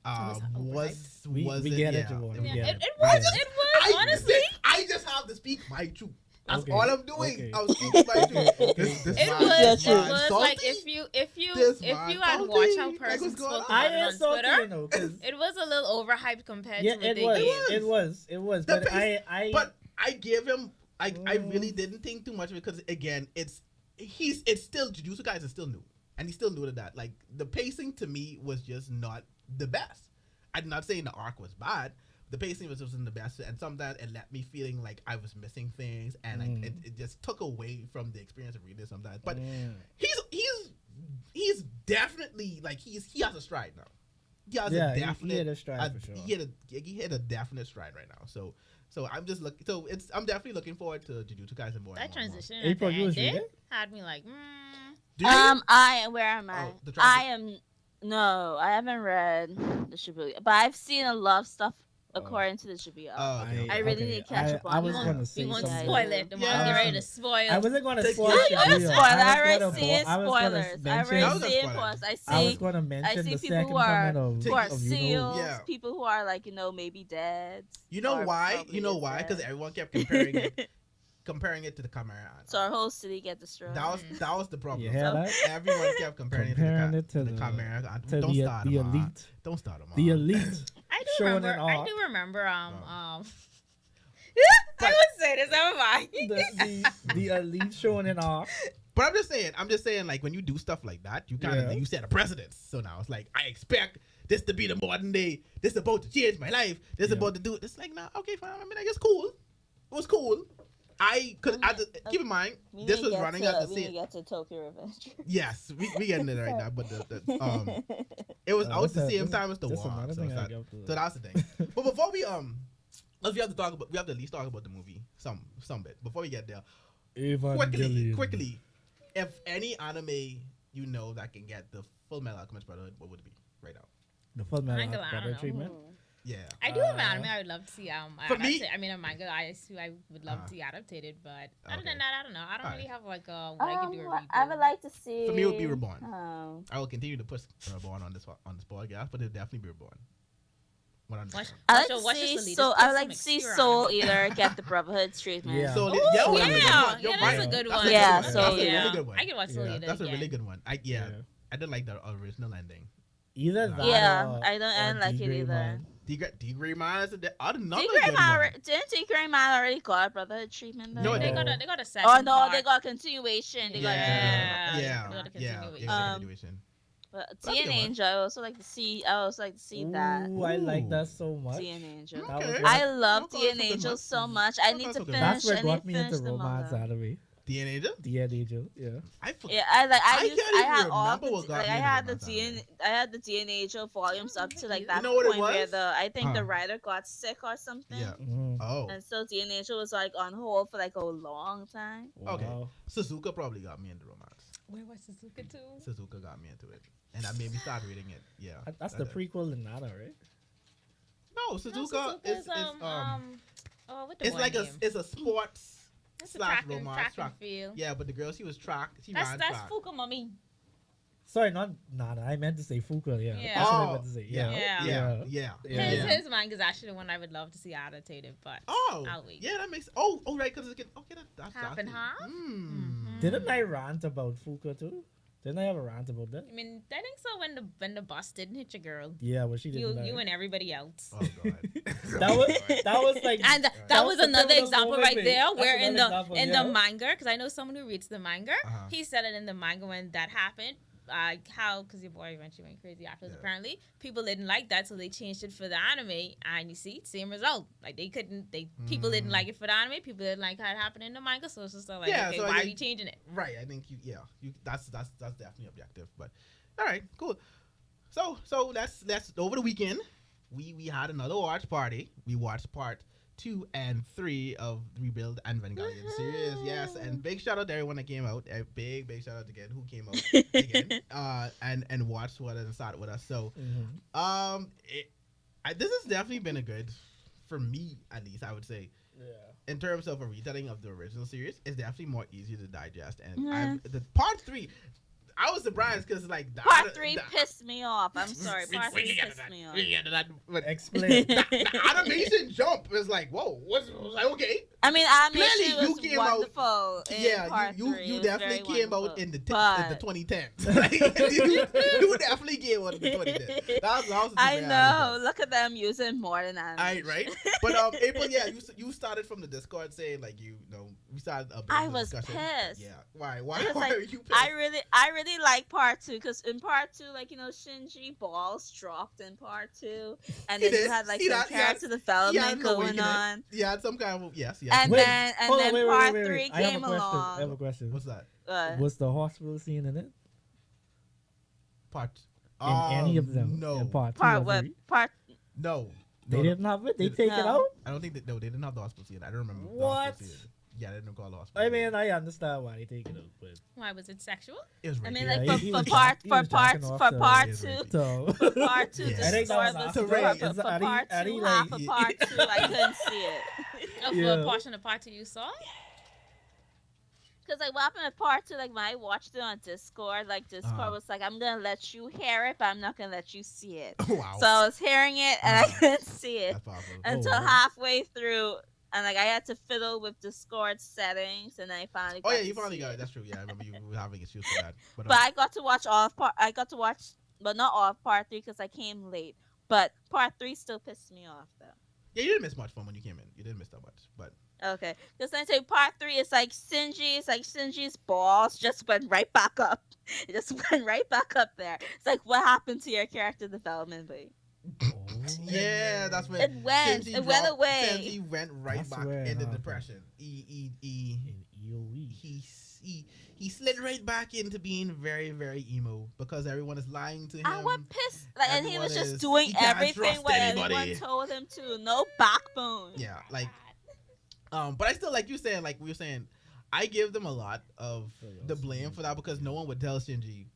We get it, Javon. We Yeah, get it it. was, We get it was, honestly. I just have to speak my truth. That's Okay. all I'm doing. Okay. I'm speaking my truth. Okay. This It man- was, this it man was salty. like if you This had man watched how salty. Like, persons what's going spoke on? I about it am on salty, Twitter, you know, 'cause it was a little overhyped compared yeah, to what it they was. gave. It was. The But pace- but I give him. I Mm. really didn't think too much because again, it's still Jujutsu Kaisen is still new, and he's still new to that. Like the pacing to me was just not the best. I'm not saying the arc was bad. The pacing was wasn't the best, and sometimes it left me feeling like I was missing things, and like it just took away from the experience of reading it sometimes. But he's definitely like he has a stride now. he has Yeah, a he definite hit a stride for sure. he hit a definite stride right now. So I'm just looking. So I'm definitely looking forward to Jujutsu Kaisen more. That and more and more. transition April, at the you was end reading? had me like, Do you? Where am I? Oh, the I am. No, I haven't read the Shibuya, but I've seen a lot of stuff according to the Shibuya. Oh, okay. I really need to catch up on I was that. going to we say won't something. spoil it. The Yeah. mom's get ready to spoil. I wasn't going to Take spoil your- Shibuya. I'm spoiler. I already was see gonna- I was gonna spoilers. I mention- I already was see gonna spoilers. I was I going to mention see the people second who are coming of who are of you know. seals, Yeah. people who are like maybe dead. You know or why? probably You know is why? Because dead. everyone kept comparing it to the Chimera. So our whole city get destroyed. That was the problem. You hear that? Everyone kept comparing it to the Chimera. To Don't the, start the them off. elite. Don't start them. The off. elite. I do Showing remember. it I off. do remember. But- I would say this. Never mind. the elite showing it off. But I'm just saying, like when you do stuff like that, you kind of Yeah. you set a precedence. So now it's like I expect this to be the modern day. This is about to change my life. This is Yeah. about to do it. It's like, nah, okay, fine. I mean, I guess cool. It was cool. Keep in mind We this need was to running get at to- the we need to same. get to Tokyo Revenge. Yes, we getting it right now, but it was out the same time as the That's war. another So, thing it's I not- got to- so that's the thing. But before we we have to at least talk about the movie some bit before we get there. Evangelion. Quickly, if any anime you know that can get the Full Metal Alchemist Brotherhood, what would it be right now? The full metal I don't brother know. treatment. Yeah. I do have an anime I would love to see. For me- I mean, a manga I would love to see adapted, but other Okay. than that, I don't know. I don't really Alright. have like what I can do. A I would redo. like to see. For me, it would be Reborn. Um, I will continue to push Reborn on this podcast, but it'll definitely be Reborn. 100%. Watch, I watch like your- to watch your see Selena. so. Just I put would like some to see Obscura Soul on it. either get the Brotherhood treatment. Yeah. So Ooh, yeah, yeah, you're yeah, right. that's a good one. Yeah, That's so- a really yeah. good one. I can watch Soul Yeah. Eater That's a really again. good one. I didn't like the original ending. Either that Yeah, or, I didn't or like it D-Grey either. Man. D-Grey Man is another Tigray good Man, one. didn't Tigray Man already got Brotherhood treatment? No, then? They got a second. Oh no, part. they got continuation. They got Yeah, They yeah, got a yeah. continuation. Continuation. But That's T a and good one. Angel, I also like to see. I also like to see that. Ooh, I like Ooh. that so much. T and Angel. That was Okay. one- I love Okay, T and that's a good Angel one. so much. I need That's to a good finish. one. That's what I got need me to finish into the romance manga. anime. D&A? The Angel, yeah. I forgot. Yeah, I I used, can't I even had all remember the, what got like me I into had the romance D anime. I had the DNA Angel volumes up to like You that know what it point where was? I think the Huh. writer got sick or something. Yeah. Mhm. Oh. And so DNA Angel was like on hold for like a long time. Okay. Wow. Suzuka probably got me into romance. Where was Suzuka too? Suzuka got me into it. And that made me start reading it. Yeah. That's the did. prequel to Nada, right? No, No, Suzuka Suzuka's, is what the it's boy like name? it's a sports It's a slash track and, romance track and field. Yeah, but the girl she was she That's ran that's track. Fuka Mommy. Sorry, not Nada. I meant to say Fuka, yeah. Yeah. That's what I Oh, meant to say. yeah, Yeah. yeah, Yeah. yeah. Yeah. His yeah. his manga is actually the one I would love to see adapted, but Oh, I'll wait. yeah, that makes. Oh, right, because okay, that's Half and it. half? Mm. Didn't I rant about Fuka too? Didn't I have a rant about that? I mean, I think so when the bus didn't hit your girl, Yeah, but she didn't. you like- and everybody else. Oh god. that was like And that That was was the another pivotal example moment, right babe. there, That's where in another the example, in yeah. the manga, because I know someone who reads the manga, Uh-huh. he said it in the manga when that happened. How, because your boy eventually went crazy afterwards. Yeah. Apparently, people didn't like that, so they changed it for the anime, and you see, same result. Like people didn't like it for the anime, people didn't like how it happened in the manga, so it's just like, Yeah, okay, so I why are think- you changing it? Right, I think that's definitely objective. But all right, cool. So let's over the weekend we had another watch party. We watched part 2 and 3 of the Rebuild and Evangelion series. Yes, and big shout out to everyone that came out. A big shout out again who came out again and watched what and started with us. So Mhm. this has definitely been a good, for me at least, I would say. Yeah. In terms of a retelling of the original series, it's definitely more easier to digest. And Yeah. the part 3, I was surprised because like Part 3 pissed me off. I'm sorry. Part 3 pissed me off. But Explain. the animation jump was like, whoa, was like okay. I me Clearly, was you came out- wonderful. Yeah, part you 3. you It was definitely very came out wonderful. in the But- 2010s. Like, you definitely came out in the 2010s. That was the I reality know. of it. Look at them using more than animation. Right? But April, yeah, you started from the Discord saying like we started a bit I of a was discussion. pissed. Yeah, why why Because, why like, are you pissed? I really like part 2 because in part 2, like Shinji balls dropped in part 2, and He then you did. had like He some had- he had- character he had development an going awakening. on, Yeah, some kind of yes. and Wait, then hold on, wait, part wait, 3 wait. I have a came question. along. I have a question. What's that? Was the hospital scene in it? Part any of them. No. In part 2 Part or what? 3? Part No. They No, didn't have it. They Did- take it No. out. I don't think that. No, they didn't have the hospital scene. I don't remember. the What? hospital scene. Yeah, they didn't call the hospital. I scene. mean, I understand why they take it out, but Why was it sexual? It was I rape. mean, Yeah, like he for was part he for was part jacking off for to- part Yeah, 2. so For part 2, Yeah. the I think that score was was after for, Ray. for, Is for Addy- part Addy, 2, like- half of part 2. I couldn't see it. Oh, Yeah. for a portion of part 2 you saw? Cause like what happened at part 2, like when I watched it on Discord, like Discord was like, I'm gonna let you hear it, but I'm not gonna let you see it. Wow. So I was hearing it and I couldn't see it That's powerful. until wow. halfway through, and like I had to fiddle with Discord settings, and I finally. Oh got yeah, to you finally see got it. it. That's true. Yeah, I remember you were having issues with that. But I got to watch all of part. I got to watch, but not all of part 3 because I came late. But part 3 still pissed me off though. yeah, you didn't miss much fun when you came in. You didn't miss that much, but Okay, because then say part 3 is like Shinji's balls just went right back up. It just went right back up there. It's like what happened to your character development, babe? yeah, that's when It went. Shinji It went dropped- away. Shinji went right That's back where it into happened. depression. in EOE. He slid right back into being very, very emo because everyone is lying to him. I was pissed. Like, and he was Everyone just is- doing he can't everything trust what anybody. anyone told him to. No backbone. Yeah, like, but I still, like you saying, like we were saying, I give them a lot of the blame for that because no one would tell Shinji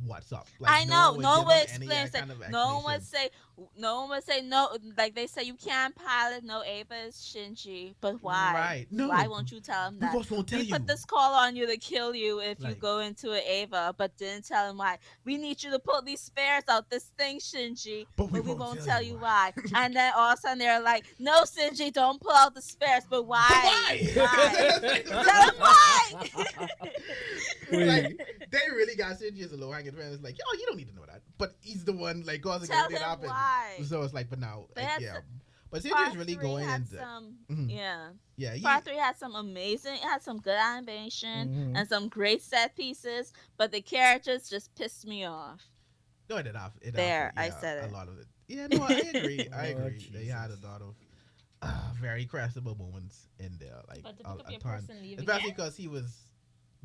what's up. Like, I know. No give one him any explains it. kind of No one would explanation. say. No one would say no. Like they say, you can't pilot. No, Ava is Shinji. But why? Right. No. Why won't you tell him We that? both won't tell We you. put this call on you to kill you if you Like- go into an Ava, but didn't tell him why. We need you to pull these spares out this thing, Shinji, But we won't won't tell you why. And then all of a sudden they're like, "No, Shinji, don't pull out the spares." But why? Why? Tell him why. Like, they really got Shinji as a low hanging fruit. It's like, yo, you don't need to know that. But he's the one like causing Tell everything to him happen. why. So it's like, but now, They like, had yeah. some- But Part Shinji is really 3 going had into some, Mhm. yeah. yeah. He, Part 3 had some amazing, it had some good animation Mhm. and some great set pieces, but the characters just pissed me off. no, it did off. It There, off, I yeah, said a it. lot of it. Yeah, no, I agree. I Oh, agree. They had a Jesus. lot of very crackable moments in there, like But to a, pick up a your ton. person leave Especially again? because he was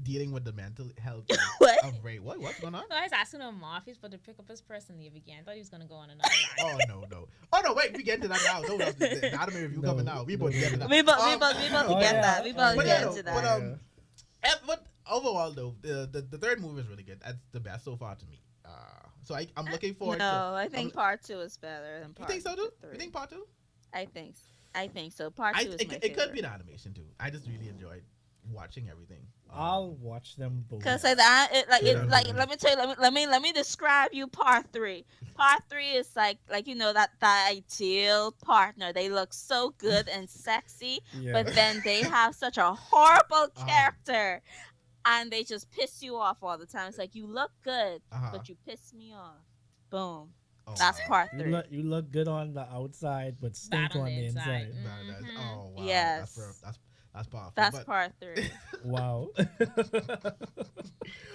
dealing with the mental health What? of Ray. What's going on? No, I was asking him off. He's about to pick up his person leave again. I thought he was gonna go on another line. Oh no. Oh no, wait, we get to that now. No, the anime review No, coming now. We both no, get to no. that. We both Um, get Oh, that. yeah. We both But get yeah, into but, that. But overall though, the third movie is really good. That's the best so far to me. So I'm looking forward to. No, I think part 2 is better than You part think so too? 3. You think part 2? I think so. Part 2 is my It could be favorite. the animation too. I just really enjoyed watching everything. I'll watch them both. Cause like that, Yeah. let me tell you, let me describe you part 3. Part 3 is like that ideal partner. They look so good and sexy, Yeah. but then they have such a horrible Uh-huh. character, and they just piss you off all the time. It's like you look good, Uh-huh. but you piss me off. Boom. Oh, That's wow. part you 3. look you look good on the outside, but stink on on the the inside. inside. Oh wow. Yes. That's powerful. That's but, part 3. Wow.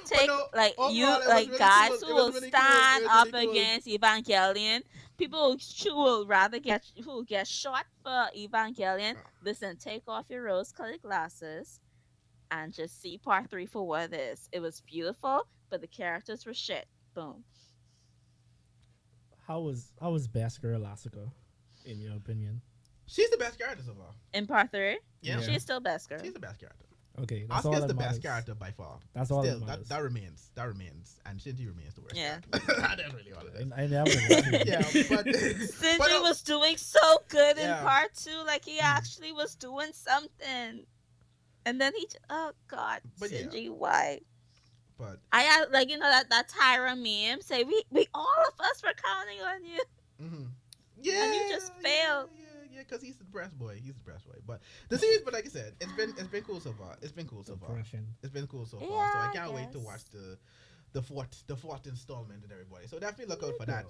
Take no, like overall, you it was like really guys cool. who It was will really cool. stand It was up really cool. against Evangelion. People who will rather get shot for Evangelion. Listen, take off your rose-colored glasses and just see part 3 for what it is. It was beautiful, but the characters were shit. Boom. How was Basker Asuka, in your opinion? She's the best character so far. In part 3, Yeah. she's still Besker. She's the best character. Okay, that's all Asuka's that the matters. best character by far. That's all Still, that matters. that remains, and Shinji remains the worst. Yeah. character. That's really all it is. I never. Yeah, but Shinji but, was doing so good in Yeah. part 2, like he actually was doing something. And then oh god, But yeah. Shinji, why? but I had that Tyra meme say we all of us were counting on you. mm-hmm. Yeah, And you just failed. Yeah, because he's the depressed boy. But the series, but like I said, it's been cool so far. It's been cool so far. Depression. It's been cool so far. Yeah, So I I can't wait to guess. watch the fourth installment and everybody. So definitely look out for that.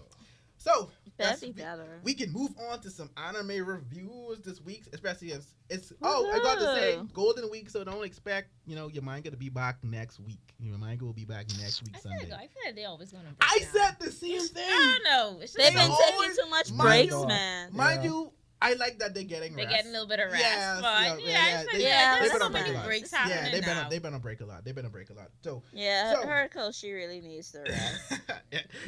So Better be better. we can move on to some anime reviews this week, especially as it's I got to say Woohoo. Golden Week, so don't expect your manga to be back next week. Your manga will be back next week I feel Sunday. like they always gonna. I break down. said the same thing. I don't know. It's just They've been They taking always- too much Mind breaks, you- man. Mind Yeah. you, I like that they're getting They're rest. getting a little bit of rest. Yes, but yeah, it's they- yeah, there's they've so been many on break. breaks Yeah, happening now. they've been on break a lot. They've been on break a lot. So Yeah, So- her coach, she really needs the rest.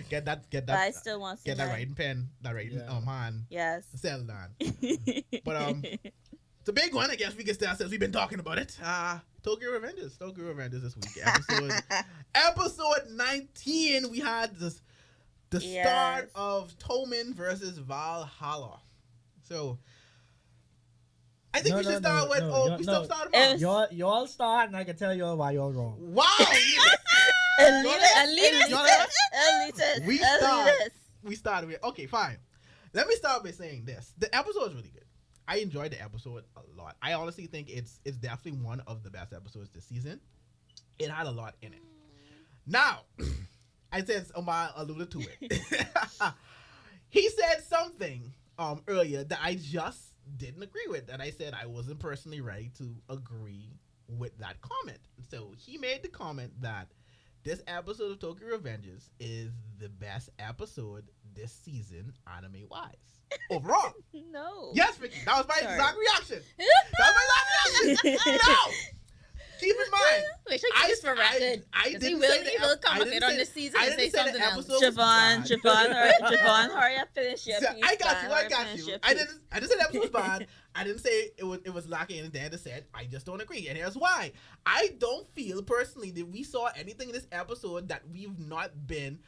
get that But I still want to get that see writing pen, that writing Yeah. hand Yes. settled on. But it's a big one. I guess we can start since we've been talking about it. Tokyo Revengers this week. Episode 19. We had the start Yes. of Toman versus Valhalla. So I think No, we should no, start no, with. no, We no. still start It off. was- Y'all start, and I can tell you why you're wrong. Wow. Elitist. We start. Elitist. We started with. Okay, fine. Let me start by saying this. The episode is really good. I enjoyed the episode a lot. I honestly think it's definitely one of the best episodes this season. It had a lot in it. Now, I said Omar alluded to it. He said something earlier that I just didn't agree with, and I said I wasn't personally ready to agree with that comment. So he made the comment that this episode of Tokyo Revengers is the best episode this season, anime wise. Overall. No. Yes, Vicky, that was my Sorry. exact reaction. That was my exact reaction. No! Keep in mind, Make sure you keep this for record. I 'Cause he didn't will, say the he will ep- come I up didn't here say on the- this season I and say didn't say the something else. episode was Javon, bad. Javon, hurry up, finish your So, piece. I got man. you. I Hurry up, got finish you. your I piece. didn't say the episode was bad. I didn't say it was lacking anything. I just said I just don't agree, and here's why. I don't feel personally that we saw anything in this episode that we've not been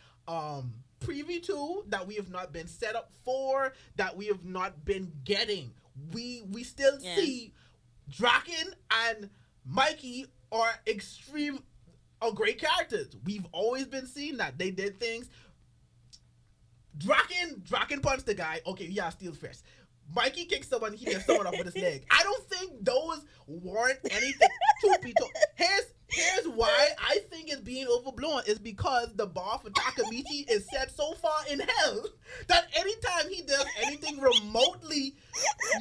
privy to, that we have not been set up for, that we have not been getting. We still Yeah. see Draken and Mikey are great characters. We've always been seeing that. They did things. Draken punched the guy. Okay, yeah, steal first. Mikey kicks someone, he gets someone off with his leg. I don't think those warrant anything. Truth be told, here's why I think it's being overblown is because the bar for Takamichi is set so far in hell that anytime he does anything remotely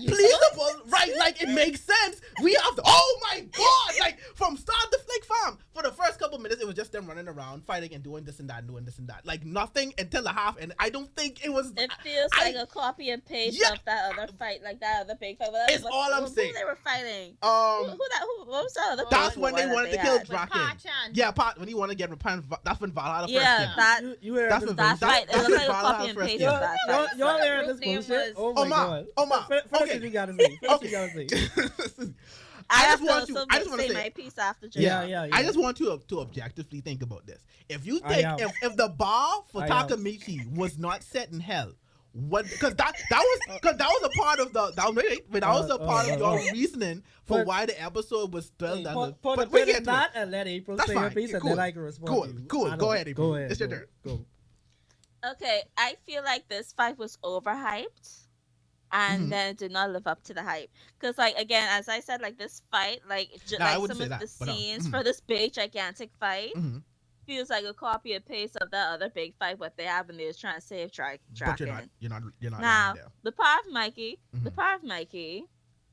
pleasable, right, like it makes sense, we have to, oh my god, like from start to flick farm, for the first couple minutes it was just them running around fighting and doing this and that and doing this and that, like nothing until the half, and I don't think it was. It feels I- like a copy and paste Yeah. of that other fight, like that other big fight. What- It's what- all I'm who saying. they were fighting. What was that other? That's big when they one wanted to that kill had? Draken. Pachan. Yeah, when he wanted to get repent, that's when Valhalla first Yeah, came. that You heard That's this what- that that- fight. It that's looked when like a Valhalla copy and first paste came. of that fight. Y'all The hearing group this name bullshit? was- Oh my Oma, god. Oma, First okay. thing you gotta say. First Okay. you gotta say. I have just want to you- also I just wanna say say- my piece after. Yeah, Javon. yeah. I just want you to objectively think about this. If you I think am. if the bar for I am. Takamichi was not set in hell, what? Because that was a part of the that was a part of your reasoning for But- why the episod was still done. Put But a we pin get in to it. that and let April That's say her fine. piece, and Cool. then I can respond Cool. to you. Cool. I don't Go know. ahead, April. Go ahead. It's your go, turn. Go. Okay, I feel like this fight was overhyped, and Mhm. then it did not live up to the hype. Cause like again, as I said, like this fight, like Nah, I like wouldn't some say of that, the but, scenes mhm. for this big gigantic fight Mhm. feels like a copy and paste of that other big fight what they have when they was trying to save But Draken. you're not Now lying there. the part of Mikey, the Mhm. part of Mikey,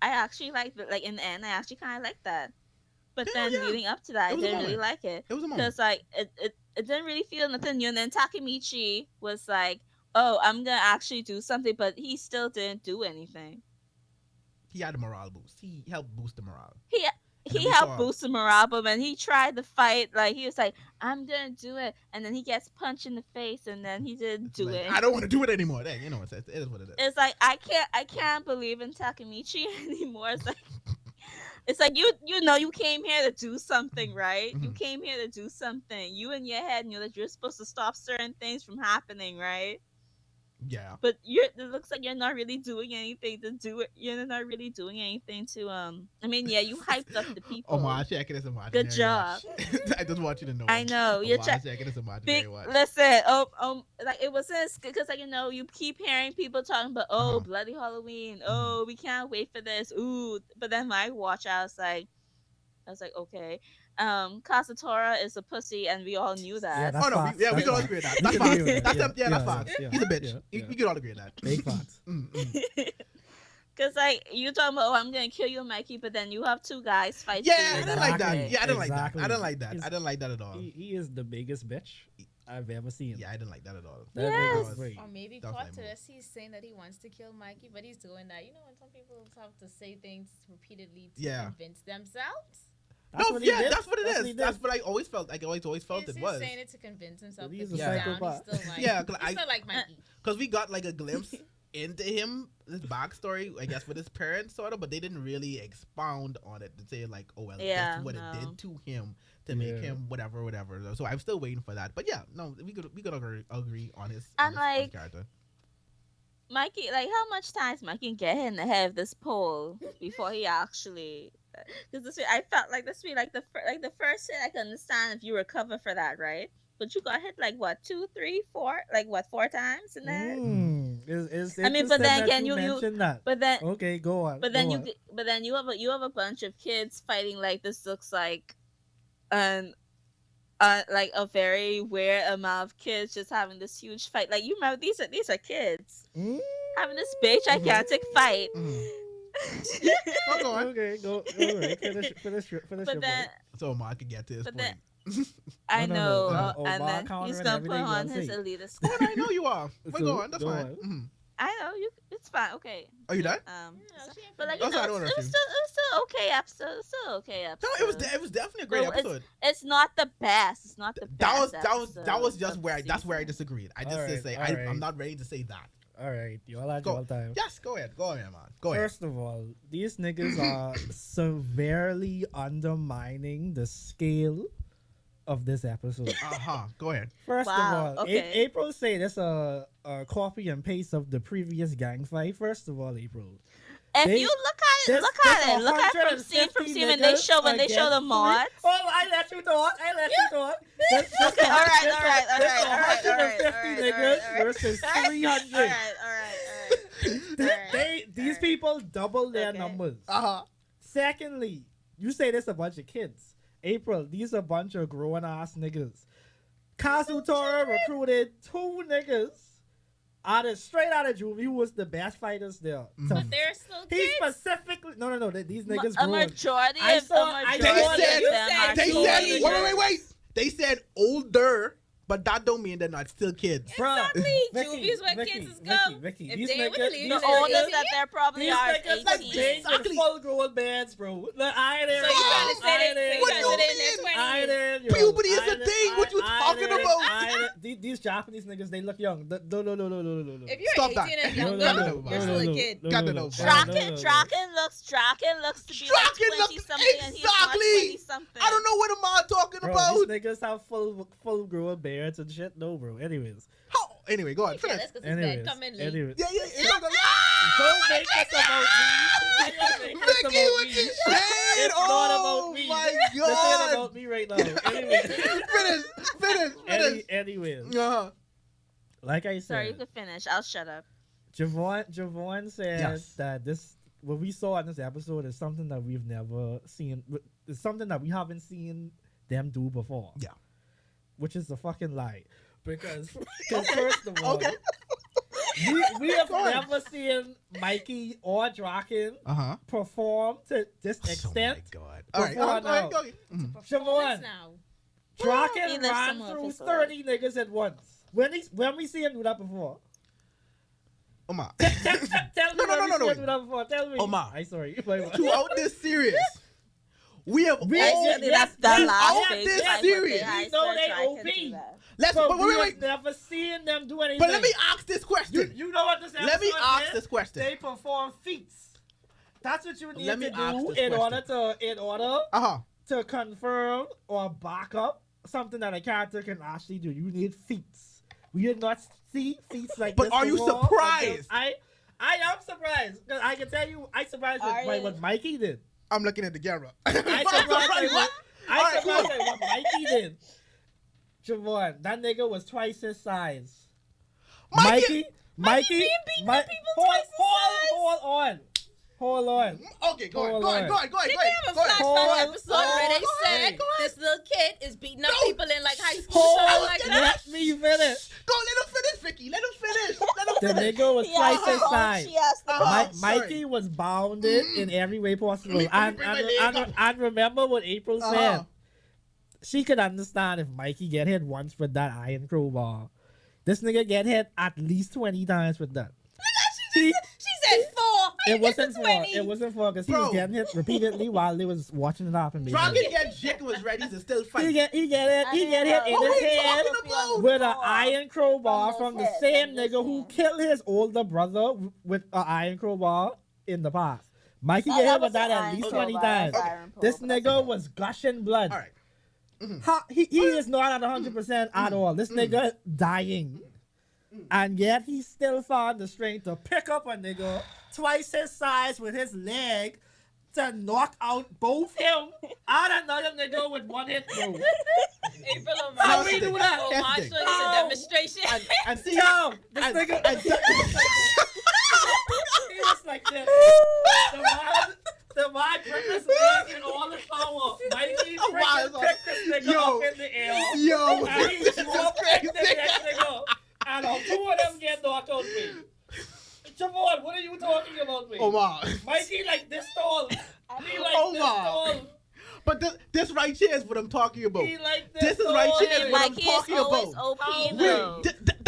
I actually like like in the end, I actually kind of like that. But Yeah, then yeah. leading up to that, It I was a didn't really moment. like it. It was a moment. Because like it didn't really feel nothing new. And then Takemichi was like, "Oh, I'm gonna actually do something," but he still didn't do anything. He had a morale boost. He helped boost the morale. He then he we helped saw- boost the morale, but when he tried to fight, like he was like, "I'm gonna do it," and then he gets punched in the face, and then he didn't It's do like, it. I don't want to do it anymore. Then, it is what it is. It's like I can't believe in Takemichi anymore. It's like it's like you know you came here to do something, right? You Mhm. came here to do something. You in your head knew that you're supposed to stop certain things from happening, right? Yeah. But it looks like you're not really doing anything to do it. You're not really doing anything to I mean, yeah, you hyped up the people. Omar, checking this imaginary Good job. watch. I just want you to know. I know you're Omar checking this imaginary big. watch. Listen, like it wasn't because like you keep hearing people talking about Uh-huh. bloody Halloween. Oh, we can't wait for this. Ooh, but then my watch, I was like, okay, Kasatora is a pussy, and we all knew Yeah, that. that's Oh no, facts. we That's can all facts. agree with that. We That's can agree facts. with That's that. that's Yeah, facts. yeah, He's a bitch. yeah. We can all agree with that. Big facts. Cause like you talking about, I'm gonna kill you, Mikey, but then you have two guys fight. Yeah, for I you. didn't like that. Exactly. Yeah, I didn't like that. Exactly. I didn't like that. He's- I didn't like that at all. He is the biggest bitch. I've ever seen. Yeah, I didn't like that at all. That Yes. nigga was was- great. Or maybe That was plot like twist, he's saying that he wants to kill Mikey, but he's doing that. You know when some people have to say things repeatedly to Yeah. convince themselves? That's No, what he yeah, did. that's what it That's is. what he That's did. what I always felt. Like I always felt He's it was. saying it to convince himself He's that a deep down psychopath. he's still like, Yeah, 'cause he's I- still like Mikey. Because we got like a glimpse into him, his backstory, I guess, with his parents, sort of, but they didn't really expound on it to say like, oh well, Yeah, that's what no. it did to him to make Yeah. him whatever. So I'm still waiting for that. But yeah, no, we could agree on his, And, on his like, character. Mikey, like, how much time Mikey get him to have this poll before he actually? Because this way, I felt like this way, like the first hit, I can understand if you recover for that, right? But you got hit like what, 2, 3, 4, like what, 4 times in there? It's I mean, interesting but then that again, you you- mentioned that. But then, Okay, go on. but then go you, on. but then you have a bunch of kids fighting like this looks like, an like a very weird amount of kids just having this huge fight. Like you remember, these are kids Mm. having this big gigantic fight. Oh, go on. Okay, go. All right, finish your But point. then So Omar could get to his But point. then- I No, know, no. and Omar then countering he's gonna put everything you on gotta his say. elitist. Oh, I know you are. But So, go on. That's go fine. on. Mhm. I know you. It's fine. Okay. Are you done? No, she ain't But like finished. you Oh, sorry, know, I don't it was still okay episode. It was still okay No, episode. it was definitely a great Well, episode. It's not the best. It's not the best. That was just episode where of that's where I season. disagreed. I just Alright, say alright. I'm not ready to say that. All right, y'all had Go. y'all time. Yes, go ahead, man. Go ahead. First of all, these niggas are severely undermining the scale of this episode. Go ahead. First Wow, of all, okay. April say that's a copy and paste of the previous gang fight. First of all, April. If They- you look at there's- look there's at from 150 scene when they show the niggas mods. against three- Oh, I let you talk. Okay, all right. 150 niggas versus 300. All right. These people double their Okay. numbers. Uh-huh. Secondly, you say this a bunch of kids. April, these are a bunch of grown ass niggas. Kazutora recruited 2 niggas straight out of juvie who was the best fighters there. But they're still He kids. specifically no, these niggas A grown. majority I of saw- a I majority saw of that you them said are They Absolutely. said teenagers. wait. They said older, but that don't mean they're not still kids. Bruh, Exactly. Vicky, Juvies where Vicky, kids is Vicky, go. Vicky, If these they niggas- would these leave The niggas- oldest that there probably These are is niggas like 18. dangerous Exactly. full grown bands, bro. Look, I there. So you trying to say I they there, What trying to you say they in mean? their I 20s? there, yo. Puberty is I a there, thing. What you I talking there, about? I there. These Japanese niggas, they look young. No. If you're Stop 18 that. and No, younger, no, no, you're no, still a no, kid. Got to know. Draken looks to be like Draken 20 look- something and he's not exactly. 20 something. I don't know what am I talking Bro, about. these niggas have full grown beards and shit. No, bro. Anyways. How? Anyway, go on. Yeah, Finish. that's because his bed coming late. Anyways. Yeah. Don't make this about me. Don't make this Vicky, about what me. you saying? It's not Oh about me. my This ain't god. about me right now. Anyways. Finish. Anyways. Uh-huh. Like I Sorry, you said, could finish. I'll shut up. Javon said Yes. that what we saw in this episode is something that we've never seen. It's something that we haven't seen them do before. Yeah. Which is a fucking lie. Because first of all, Okay. we have Go on. never seen Mikey or Draken Uh-huh. perform to this Oh extent. my god. All right. Before All right. now. Okay. Mhm. Siobhan, now. Draken He lives ran somewhere through for 30 niggas at once. When we see him do that before? Omar. Tell me No, when we no, see him wait. do that before. Tell me. Omar. I'm sorry. My bad. Throughout this series, we have Actually, yes, that yes, last yes, phase this fight series. with the We high know star they Draken OP. do that. Let's But we wait. have never seen them do anything. But let me ask this question. You know what this episode Let me ask is? this question. They perform feats. That's what you need Let me to ask do this in order question. Uh-huh. to confirm or back up something that a character can actually do. You need feats. We did not see feats like But this are you before. surprised? I am surprised because I can tell you, I surprised by what Mikey did. I'm looking at the camera. I surprised by what Alright, surprised by what Mikey did. Javon, that nigga was twice his size. Mikey- Mikey, being beaten Mi- up people twice his size? Hold on. Okay, go Hold ahead. on. Go ahead. Did they have a Hold flashback on. episode where they Go ahead. said this little kid is beating up No. people in like high school Hold shows on. like Let that? Let me finish. Go, let him finish, Vicky. Let him finish. Let him The finish. nigga was twice his size. She asked the Uh-huh. Mikey was bounded in every way possible. Let me bring my leg up. And remember what April said. Uh-huh. she could understand if Mikey get hit once with that iron crowbar. This nigga get hit at least 20 times with that. She said 4. It wasn't for. 20. It wasn't for because he was Bro. getting hit repeatedly while they was watching it happen. Dragon basically. get Jake and was ready to still fight. He get hit in What his are you head talking about? with an iron crowbar from the same from nigga who killed his older brother with an iron crowbar in the past. Mikey Oh, get that hit with was that an at iron least crowbar. 20 That's times. iron This crowbar. nigga was gushing blood. All right. He is not at 100% at all. This nigga dying. And yet he still found the strength to pick up a nigga twice his size with his leg to knock out both him and another nigga with one hit, bro. April How O'Mara. we do that? Omar Testing. showing us a demonstration. And see, Yo, this and- nigga, and- he was like this. The man gripped his leg in all his power. Mikey freaking picked this nigga Yo. up in the air. yo, And he this is dropped crazy. the next nigga. And two of them get knocked out me. Javon, what are you talking about me? Omar. Mikey like this tall. He like Omar. this tall. But this right here is what I'm talking about. He like This is right tall. here is what I'm Mikey is talking always about. OP Wait, though.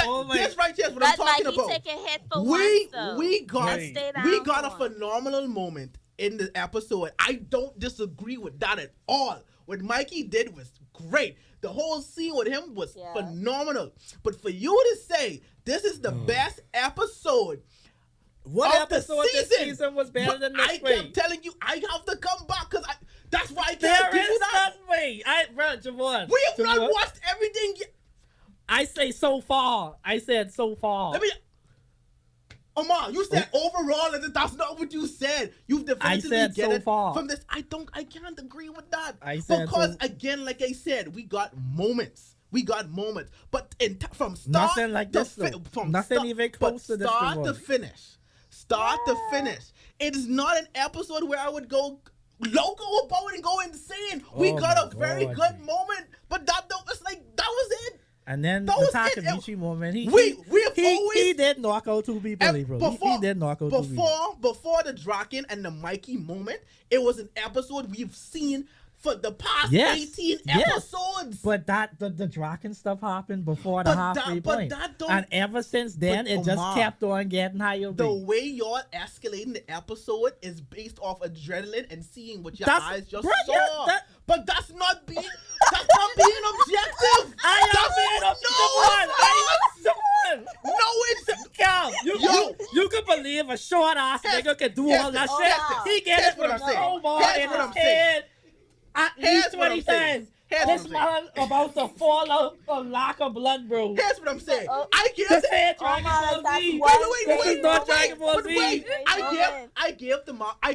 Oh my- This right here is what I'm But talking Mikey about. take a hit for We once though. we got Right. Stay down we got a for once. phenomenal moment in the episode. I don't disagree with that at all. What Mikey did was great. The whole scene with him was Yeah. phenomenal. But for you to say this is the best episode What of the episode this season was better but than I this way? kept telling you I have to come back because that's why I There can't do is that. no way. Bro, Javon. We have not Javon, watched everything yet. I say so far. I said so far. Let me. Omar, you said overall, and that's not what you said. You've definitively said get so it far. from this. I can't agree with that. I said because so- again, like I said, we got moments. But from start Nothing like to this, though. from Nothing start, even but close to this start one. to finish. Start to finish. It is not an episode where I would go loco about it and go insane. We Oh got my a very God, good G. moment, but that was like that was it. And then That the was it. Takamichi moment. We have he always did knock out two people, And bro. He did knock out two people. before the Draken and the Mikey moment, it was an episode we've seen for the past Yes, 18 yes. episodes. But the Draken stuff happened before the But halfway that- but point. that don't- And ever since then, But it just Omar, kept on getting higher. the bro. way y'all escalating the episode is based off adrenaline and seeing what your That's- eyes just bruh, saw. yeah, that- but that's not being objective. I am That's- being up to no, one. it's I am someone. No, it's Cal, you can believe a short ass Here's- nigga can do here's all that the- shit. here's He get here's it with what a I'm saying. crowbar Here's in what his I'm saying. head at Here's least what 20 I'm saying. times. Here's what This I'm man about to fall out of lack of blood, bro. Here's what I'm saying. Oh, I give This ain't Dragon Omar, Ball that's Z. one This great is not moment. Dragon Ball But Z. wait, Great I moment.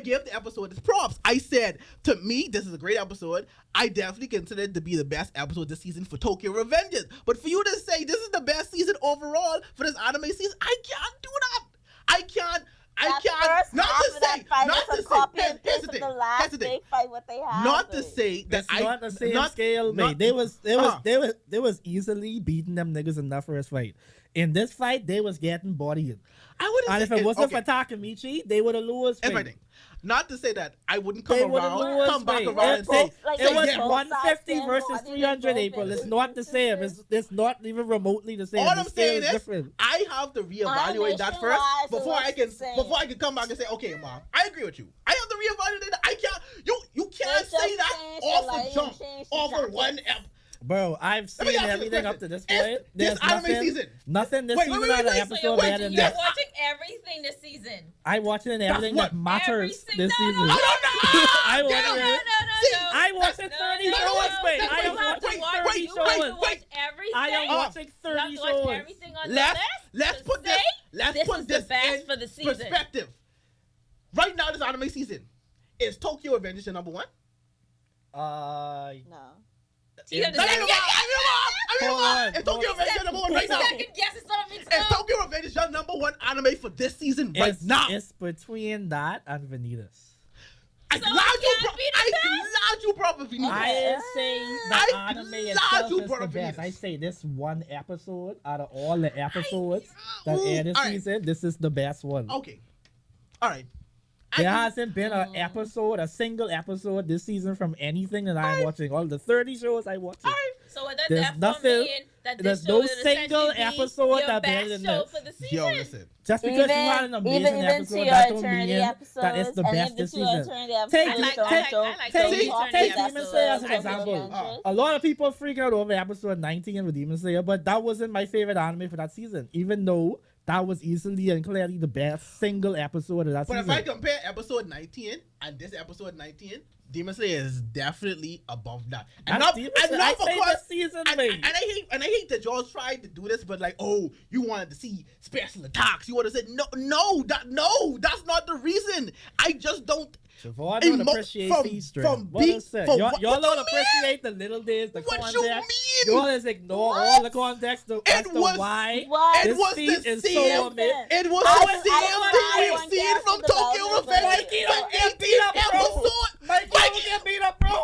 gave the episode its props. I said, to me, this is a great episode. I definitely consider it to be the best episode this season for Tokyo Revengers. But for you to say this is the best season overall for this anime season, I can't do that. I can't. That first Not half to of say. that fight Not is to a copy say. and Here's paste the of thing. the Here's last the thing. big fight what they had. Not to say that It's not the same not- scale, not- mate. They was easily beating them niggas in that first fight. In this fight, they was getting bodied. I wouldn't And say if it wasn't okay. for Takamichi, they would have lost. everything. Not to say that I wouldn't They come would've around, lost, come back mate. around and say, Like, It was yeah, 150 both sides versus stand 300, both April. It's ends. not the same. It's not even remotely the same. all The I'm scale saying is, different. I have to reevaluate that first Animation-wise, it before I looks can the same. come back and say, okay, Mom, I agree with you. I have to reevaluate that. I can't. You can't They just say that changed the off lighting, a jump, changed the off of jacket. one ep. Bro, I've Let seen me ask you a everything up question. to this Is point. this There's anime nothing, season? nothing this Wait, season wait, on the wait, so episode you're better watching, than you're this. watching everything this season. I watching everything what that matters Every this single- season. No, no, I No, watch no, no, it. See, no. I watching No, 30 no, shows, no, mate. no, I you am have to watching watch- 30 you have to shows. watch everything. I am Oh. watching You 30 have to watch shows. everything on the Let's list to put say this this put is this the best in for the season. perspective. Right now, this anime season is Tokyo Revengers your number one. Uh, No. You have to No, second Hold on. Is Tokyo Revengers your number one right now? second guess is not mixed Is up. Tokyo Revengers your number one anime for this season right now? it's between that and Vanitas. I'm So glad it you can't be the glad you brought up Venus. I didn't say the I'm anime glad itself you is brought the up best. Venus. I say this one episode out of all the episodes that Ooh, air this all right. season, this is the best one. Okay. All right. There hasn't been an episode, a single episode this season from anything that I'm watching. All the 30 shows I watch. So what does There's that nothing- mean that there's this no show would single essentially be episode your that better best than show this. for the season? Yo, listen. Just because you had an amazing even to episode, your that don't eternity mean episodes, that it's the any best of the this two season. eternity Take- episodes, I like don't those Take Demon episodes. Slayer as an I example. remember. A lot of people freak out over episode 19 with Demon Slayer, but that wasn't my favorite anime for that season, even though that was easily and clearly the best single episode of that But season. if I compare episode 19 and this episode 19, Demon Slayer is definitely above that. And That's not, Demon and Slayer. not I say because this season, and mate. I hate that y'all tried to do this, but like, oh, you wanted to see special attacks. You would have said no, that's not the reason. I just don't. Siobhan don't Emo- appreciate from- these from streams. What beat- is it? from Y'all, what- y'all what don't you appreciate the little days, the What context. you mean? Y'all just ignore all the context as to was- why What? It this was scene the is same- so amazing. It was I the don't- same I don't thing want we've seen gas from in the Tokyo development, Revenge. but- Mikey don't get 18 beat up, bro. episode. Mikey don't get beat up, bro.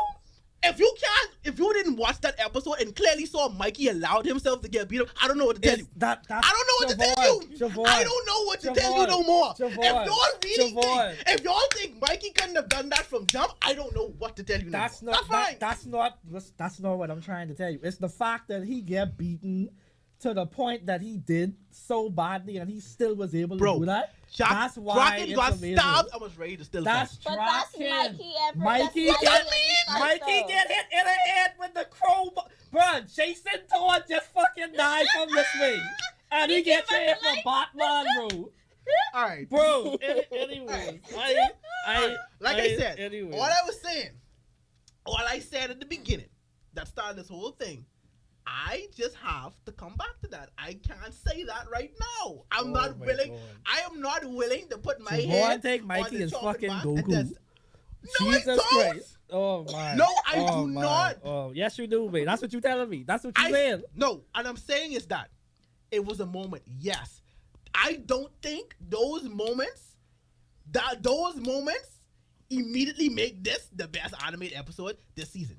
If you didn't watch that episode and clearly saw Mikey allowed himself to get beat up, I don't know what to tell you. That's I don't know what to tell you. Siobhan, I don't know what to tell you no more. Siobhan, If y'all really Siobhan. think, if y'all think Mikey couldn't have done that from jump, I don't know what to tell you. That's no not more. That's fine. that's not what I'm trying to tell you. It's the fact that he get beaten to the point that he did so badly and he still was able to Bro, do that. Shot, That's why Draken it's got amazing. stabbed. I was ready to still That's fight. But that's Draken. Mikey Everett. Mikey That's get Mikey Mikey get hit in the head with the crowbar. Bruh, Jason Todd just fucking died from this way. And he gets hit from Batman, bro. All right, Bro, anyway. Like I said, anyway. all I said at the beginning, that started this whole thing. I just have to come back to that. I can't say that right now. I'm Oh not my willing. God. I am not willing to put my Siobhan head take on Mikey the as chopping fucking block and Goku. just- No, Jesus I don't. Christ. Oh my. No, I oh do my. not. Oh, yes you do, mate. That's what you telling me. That's what you saying. No, and I'm saying is that it was a moment. Yes, I don't think those moments immediately make this the best animated episode this season.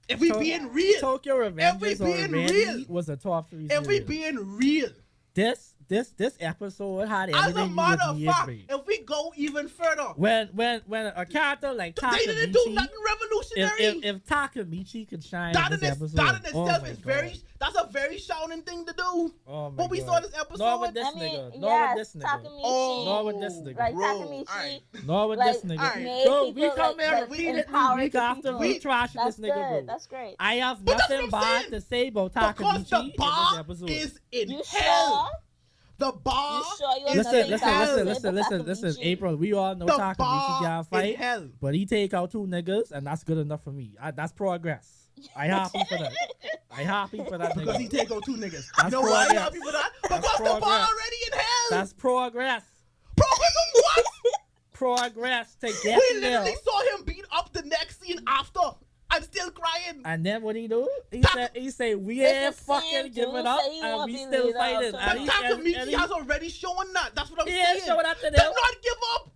If we being real, Tokyo Revengers being already real. was a top 3 if we series. being real. This episode had As everything a you matter would of need, fact, mate. if we go even further, When a character like they didn't do Takamichi, nothing revolutionary. if Takamichi could shine that in in, this its, episode, that in oh itself my is God. that's a very shouting thing to do. Oh my What we God. saw this episode. Nor with this I mean, nigga. Nor yes, with this nigga. Takamichi. Oh, Nor with this nigga. Like Bro, Takamichi. alright. Nor with Like, this nigga. alright. made So we people, come here like, repeatedly empowered week the after people. week trashing That's this nigga, good. bro. That's great. I have But that's nothing what I'm bad saying. to say about Because Takamichi the in this bar episode. is in You hell. sure? The bar You sure you is have Listen, nothing in listen, bad hell. to listen, say listen, about listen, Takamichi? April. We all know The Takamichi bar can't in fight, hell. but he take out 2 niggas, and that's good enough for me. That's progress. I happy for that. I happy for that Because nigga. he take out 2 niggas. That's You know why progress. you happy for that? Because That's the bar progress. already in hell. That's progress. Progress of what? Progress to get We there. literally saw him beat up the next scene after. I'm still crying. And then what he do? He say we It's ain't the fucking same giving dude up say he and want we be still leader, fighting. so- And But he- Takamichi and has already shown that. That's what I'm he saying. ain't showing up to Does them. not give up.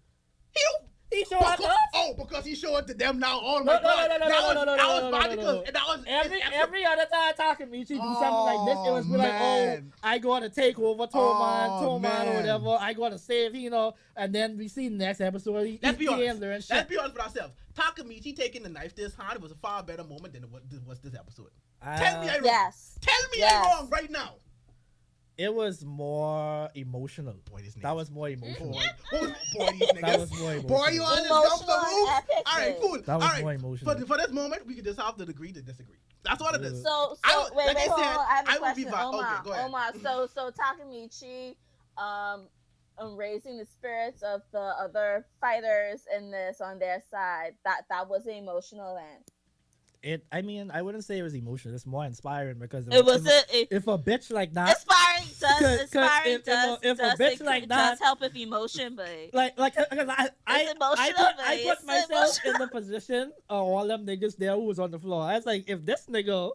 He don't. He showing up to us. Oh, because he showed to them now. Oh No, my no, God. no, no, That no, was- no, no, that no, was no, bad no, because- no. that was- Every other time Takamichi do something like this, it was be like, oh, man. I gotta take over Toman or man. whatever. I gotta save, and then we see next episode. Let's be he ain't honest. learn Let's shit. be honest with ourselves. Takamichi taking the knife to his hand was a far better moment than it was this episode. Tell me I'm wrong. Yes. Tell me Yes. I'm wrong right now. It was more emotional. Boy, these niggas. That was more emotional. Boy, these niggas. That was more emotional. Boy, you on this Emotional dump the roof? and epic, All right, babe. cool. That was All right. more emotional. For this moment, we can just have to agree to disagree. That's what it is. So I- wait, like I hold said, on. I have a I would be question. vi- Omar, okay, go ahead. Omar. So Takamichi, raising the spirits of the other fighters in this on their side. That was an emotional end. I mean, I wouldn't say it was emotional. It's more inspiring because It was if a bitch like that, inspiring. Cause Inspiring if a bitch like that- does help with emotion, but like because I emotional, put it's myself in emotional. the position of all them niggas there who was on the floor. I was like, if this nigga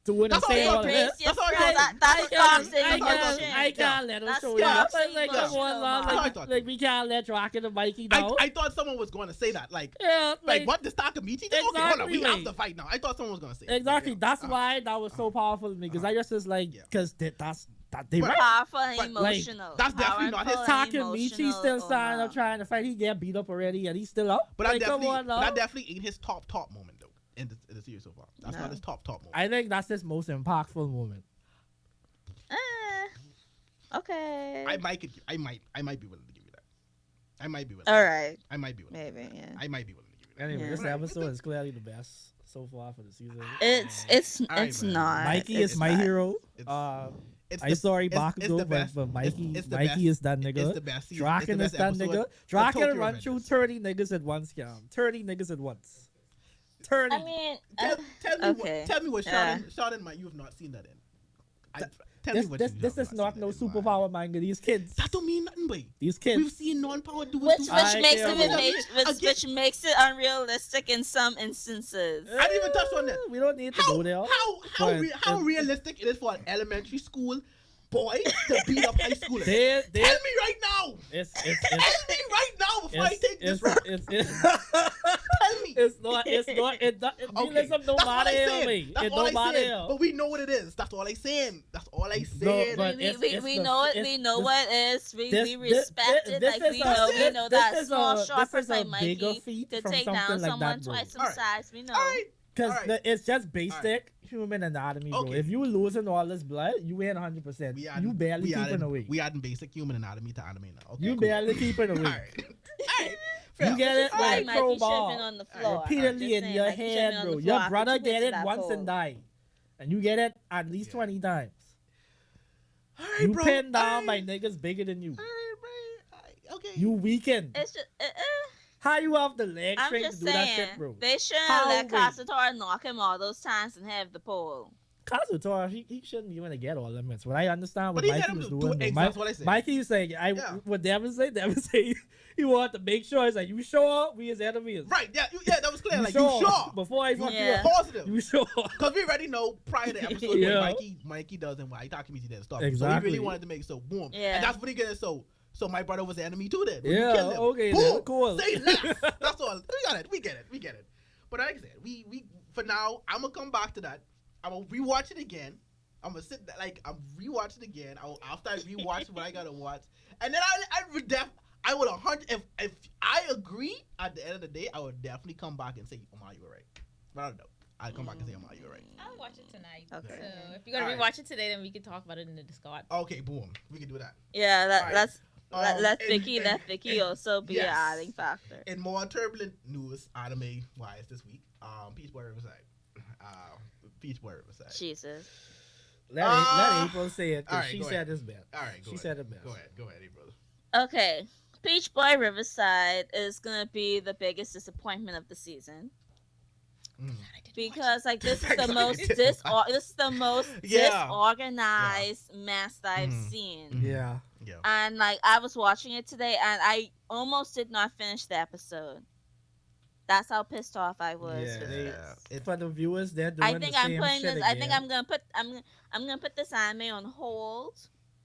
doing and That's all saying you all of praise this, Yes, That's all yes, I that's toxic I emotion. can't let him That's show you. toxic Like come emotion, on, man, That's all I like, thought. like we can't let Rocket and Mikey down. I thought someone was going to say that. Like Yeah, what? This Takamichi thing? Okay, hold on. Exactly, We have mate. to fight now. I thought someone was going to say it. Exactly. Yeah. That's why that was so powerful to me because I just was like, Yeah. because that's That they But- right. Powerful and but, like, emotional. that's definitely not his Powerful and Takemichi emotional still standing up owner. trying to fight. He get beat up already, and he's still up. But like, that come definitely, on, but now. that definitely ain't his top moment though in the series so far. That's No. not his top moment. I think that's his most impactful moment. Okay. I might be willing to give you that. I might be willing. All right. I might be willing. Maybe. Yeah. I might be willing to give you that. Anyway, Yeah. this Right. episode is clearly the best so far for the season. It's Alright, man. not. Mikey It's is my not. hero. It's- It's I sorry it's the Bakugo, best. but Mikey, It's the Mikey best. is that nigga. It's the best season. Draken It's the is best that episode nigga. of Draken Tokyo run through Revengers. 30 niggas at once, Cam. 30 niggas at once. 30. I mean, Tell me okay. tell me what Yeah. Sean might you have not seen that in. Tell this me what this, you this have is not seen no that in, man. superpower manga. These kids. That don't mean nothing, boy. These We've kids. seen non-power do which do- I makes care it about which makes it unrealistic in some instances. I didn't even touch on that. We don't need to How go there. how But realistic it is for an elementary school boy to beat up high schoolers? They Tell me right now. it's Tell me right now before I take this route. Tell me. It's not realism don't that's all matter I here, said. me. That's It all I don't matter said. here. But we know what it is. That's all I saying. That's all I No, said. but we it's the- know it. it's We know this- what is. We this- respect this- it. this Like is we a- know this- that this is small a- short this is person a like bigger Mikey feat to from take down something like someone that, bro. twice some Alright. size. We know. All right. Because Alright. it's just basic human anatomy, bro. Okay. If you losing all this blood, you ain't 100%. You barely keeping away. We adding basic human anatomy to anime now. Okay, You cool. barely keeping All away. right. All right. You get it Just like like Mikey should have crowbar. been on the floor. Repeatedly Just in saying, your Mikey should've been head, on bro. the Your floor brother after he get twisted it that once pole. and die. And you get it at least Yeah. 20 times. All right, You bro. pinned down All by right. niggas bigger than you. All right, bro. All right. Okay. You weakened. It's just. How you have the leg I'm strength to just do that saying, shit, bro? they shouldn't How have let we- Kazutora knock him all those times and have the pole. Kazutora, he shouldn't even get all limits. What I understand what But he Mikey let him was do doing. it. though. That's what I said. Mikey was saying, Yeah. what Devin say? Devin say he wanted to make sure. He's like, you sure we as enemies? Right. Yeah. Yeah. That was clear. You Like sure? you sure? Before I fuck Yeah. you up. Positive. You sure? Because we already know prior to episode Yeah. when Mikey does and why Takemichi did stuff. So he Exactly. really wanted to make so boom. Yeah. And that's what he getting so my brother was the enemy too then. When you Yeah, kill him, okay, boom, then, cool. Say less. That's all. We get it. But like I said, we for now, I'm gonna come back to that. I'm gonna rewatch it again. I'm gonna sit there, like I'm rewatch it again. After I rewatch what I gotta watch, and then I would 100 if I agree at the end of the day, I would definitely come back and say, Omar, you were right. But I don't know. I'd come back and say, Omar, you were right. I'll watch it tonight. Okay. So if you're gonna Alright. rewatch it today, then we can talk about it in the Discord. Okay, boom, we can do that. Yeah, Alright. let And- Vicky and- also be an yes. adding factor. In more turbulent news, anime wise this week, Peach Boy Riverside. Peach Boy Riverside. Jesus. Let April say it, 'cause alright, she go said ahead. this best. All right, go She ahead. said it best. Go ahead, April. Okay. Peach Boy Riverside is gonna be the biggest disappointment of the season Mm. because like this is the Exactly. most this is the most Yeah. disorganized mess that I've Mhm. seen. Mhm. Yeah. Yeah. And like I was watching it today and I almost did not finish the episode. That's how pissed off I was Yeah, with they- this. For the viewers, they're doing I think the I'm same putting shit this. I think again. I'm gonna put this anime on hold,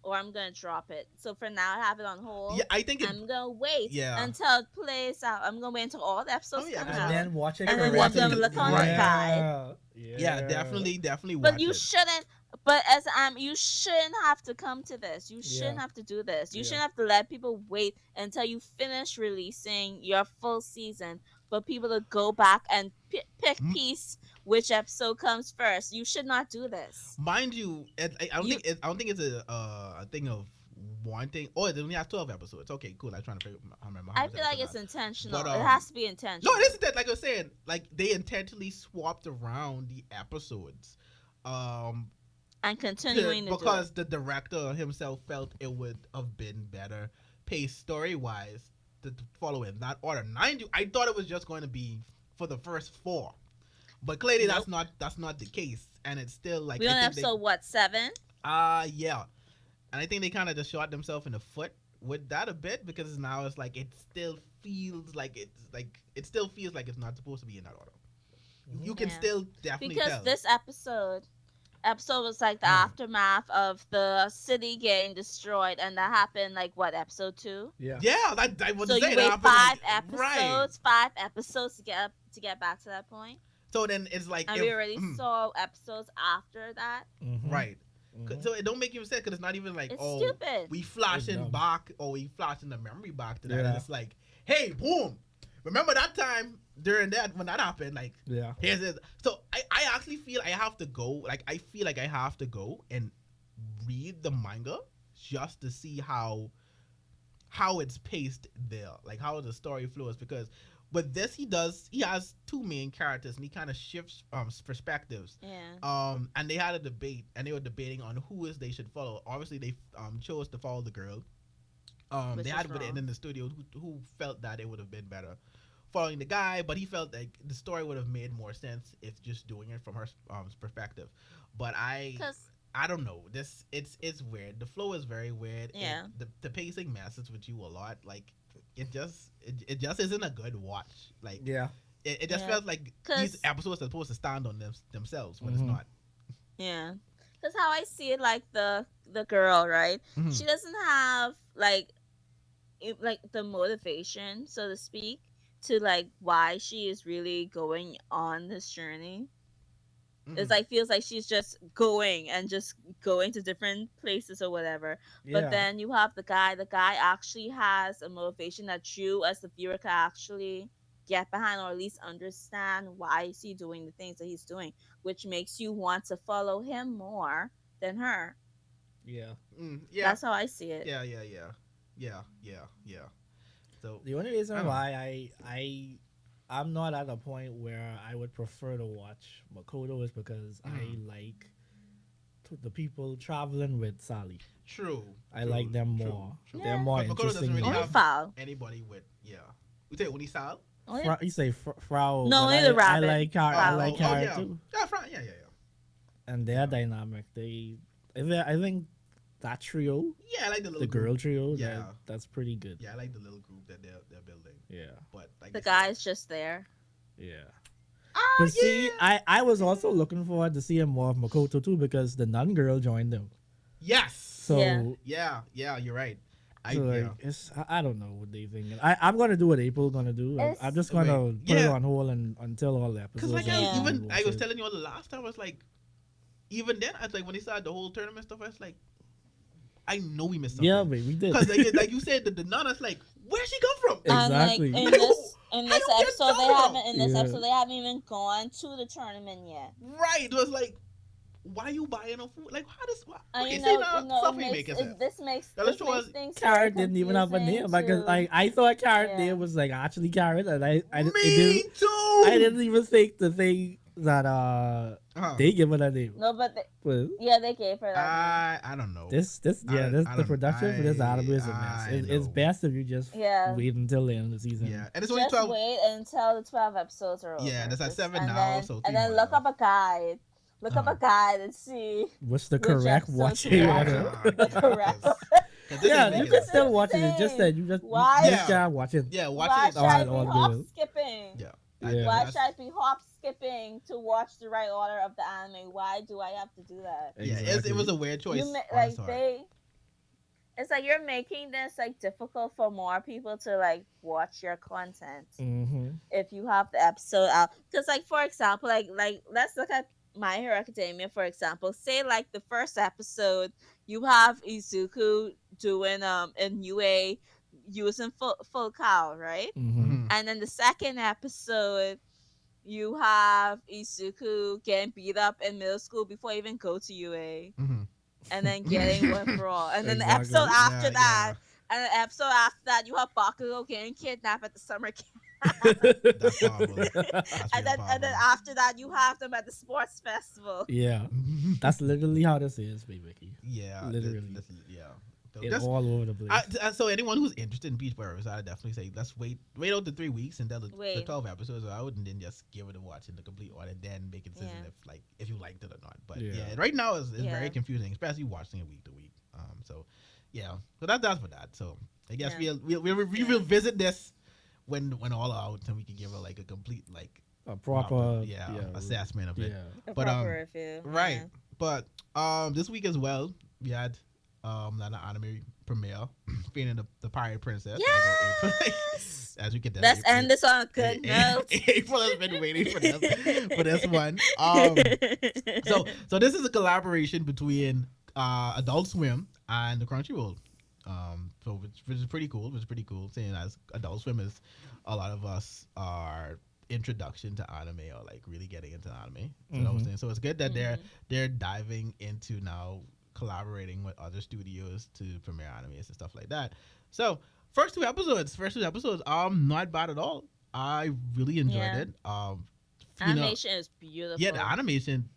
or I'm gonna drop it. So for now, I have it on hold. Yeah, I think it. I'm gonna wait Yeah. until it plays out. I'm gonna wait until all the episodes Oh, yeah, come that's and out. then watch it And then correctly. watch them look on the yeah. Yeah, definitely But watch you it. shouldn't. But as you shouldn't have to come to this. You shouldn't Yeah. have to do this. You Yeah. shouldn't have to let people wait until you finish releasing your full season for people to go back and pick Mm. piece which episode comes first. You should not do this. Mind you, I don't You- think it's a thing of wanting. Oh, it only has 12 episodes. Okay, cool. I'm trying to remember. How I much feel like episodes it's it has. intentional. But, It has to be intentional. No, it isn't that. Like I was saying, like they intentionally swapped around the episodes. And continuing to do because the director himself felt it would have been better paced story wise to follow in that order. Mind you, I thought it was just going to be for the first 4, but clearly Nope. that's not the case, and it's still like we on I think episode what 7? yeah, and I think they kind of just shot themselves in the foot with that a bit because now it's like it still feels like it still feels like it's not supposed to be in that order. You can Yeah. still definitely Because tell. this episode was like the aftermath of the city getting destroyed, and that happened like what episode 2? Yeah. Yeah, I was So saying you that wait happened, 5 right. episodes, 5 episodes to get back to that point, So then it's like and if- we already saw episodes after that. Mhm. right. So it don't make even sense because it's not even like, It's oh, stupid. we It's flashing dumb. back or we flashing the memory back to that. Yeah. And it's like, hey, boom. Remember that time during that when that happened? Like, Yeah. here's it. So I actually feel I have to go. Like, I feel like I have to go and read the manga just to see how it's paced there, like how the story flows. Because with this, he has two main characters and he kind of shifts perspectives. Yeah. And they had a debate and they were debating on who is they should follow. Obviously, they chose to follow the girl. Which They is had with it wrong. in the studio who felt that it would have been better following the guy, but he felt like the story would have made more sense if just doing it from her perspective. But Because I don't know. It's weird. The flow is very weird. Yeah. The pacing messes with you a lot. Like it just isn't a good watch. Like Yeah. it just Yeah. feels like 'Cause- these episodes are supposed to stand on themselves when Mhm. it's not. yeah, because how I see it, like the girl, right? Mhm. She doesn't have like like the motivation, so to speak, to like why she is really going on this journey. It's Mhm. like feels like she's just going and just going to different places or whatever. But Yeah. then you have the guy. The guy actually has a motivation that you, as the viewer, can actually get behind or at least understand why is he doing the things that he's doing, which makes you want to follow him more than her. Yeah. Yeah. That's how I see it. Yeah. So The only I reason don't know. why I'm not at a point where I would prefer to watch Makoto is because I like the people traveling with Sally. true. I true, like them true, more. true. They're Yeah. more But Makoto doesn't interesting. really than- Only have foul. anybody with We say Unisal. Only You say Frau. No, but only the I rabbit. like Kara. I like Kara yeah. too. Yeah, yeah. And their dynamic. I think that trio, Yeah, I like the little the girl group. trio, Yeah. that's pretty good. Yeah, I like the little group that they're building. Yeah. But like the you said- guy's just there. Yeah. Ah, But see, yeah. I was also looking forward to seeing more of Makoto too because the nun girl joined them. Yes. So Yeah. Yeah, you're right. it's I don't know what they think. I'm gonna do what April gonna do. I'm just gonna Wait, put it yeah. on hold until all the Because episodes. like are Yeah. done, I was watch it. telling you all the last time, I was like, even then, I was like when they started the whole tournament stuff, I was like, I know we missed something. Yeah, but we did. Because like you said, the Nana's like, where'd she come from? Exactly. And like in Like, this in I this don't get episode they Domino. haven't in this Yeah. episode they haven't even gone to the tournament yet. Right. It was like, why you buying no food? Like, how does? And Okay, you say know, now, stuff ain't making sense. this makes Now, this let's show makes us- things Carrot very didn't even have a name confusing because too. I thought Carrot Yeah. name was like actually Carrot, and I Me didn't, too. I didn't even think the thing that Uh-huh. they give it a name. No, but Well, yeah, they gave her that. I don't know. this I the don't- production for this anime is a mess. I It's know. best if you just Yeah. wait until the end of the season. Yeah, and it's name. only Just 12. wait until the 12 episodes are over. Yeah, there's like Just- 7 and now, then, so and 3 then more look left. up a guide. Look up a guide and see. What's the Which correct episode watching to order? watch? The correct. 'cause this Yeah, is you making can sense. still watch it. It's just insane. that you just Why? you Yeah. just gotta watch it. Yeah, Why watching it. should I be on hop good. skipping? Yeah. Yeah. Why that's- should I be hop skipping to watch the right order of the anime? Why do I have to do that? Yeah, Exactly. it was a weird choice. You on like his part. it's like you're making this like difficult for more people to like watch your content Mm-hmm. if you have the episode out. Because like for example, like let's look at My Hero Academia for example. Say like the first episode you have Izuku doing in UA using full cow, right? Mm-hmm. Mhm. And then the second episode, you have Izuku getting beat up in middle school before he even go to UA, Mhm. and then getting one for all. And then the Exactly. episode after Yeah, that, and the episode after that, you have Bakugo getting kidnapped at the summer camp. That's horrible. That's And then after that, you have them at the sports festival. Yeah, horrible. that's literally how this is, baby. Yeah, Literally. yeah. So, It's just- all over the place. so anyone who's interested in Beach Boys, I'd definitely say let's wait out the 3 weeks and then the Wait. 12 episodes out, and then just give it a watch in the complete order, then make a decision Yeah. if you liked it or not. But Yeah. yeah, right now it's Yeah. very confusing, especially watching it week to week. So yeah, so that's for that. So I guess Yeah. we'll revisit this when all out, and we can give it like a complete A proper assessment of it. Yeah. A But, proper review. Right. Yeah. But this week as well, we had an anime premiere, being the Pirate Princess. Yes! As you can tell, Let's April- end this on a good note. April has been waiting for this one. So this is a collaboration between Adult Swim and the Crunchyroll. So which is pretty cool. Which is pretty cool. Saying as Adult Swim is a lot of us are introduction to anime or like really getting into anime. So that was saying. So it's good that they're diving into now collaborating with other studios to premiere animes and stuff like that. So first two episodes, not bad at all. I really enjoyed it. Animation is beautiful. Yeah, the animation,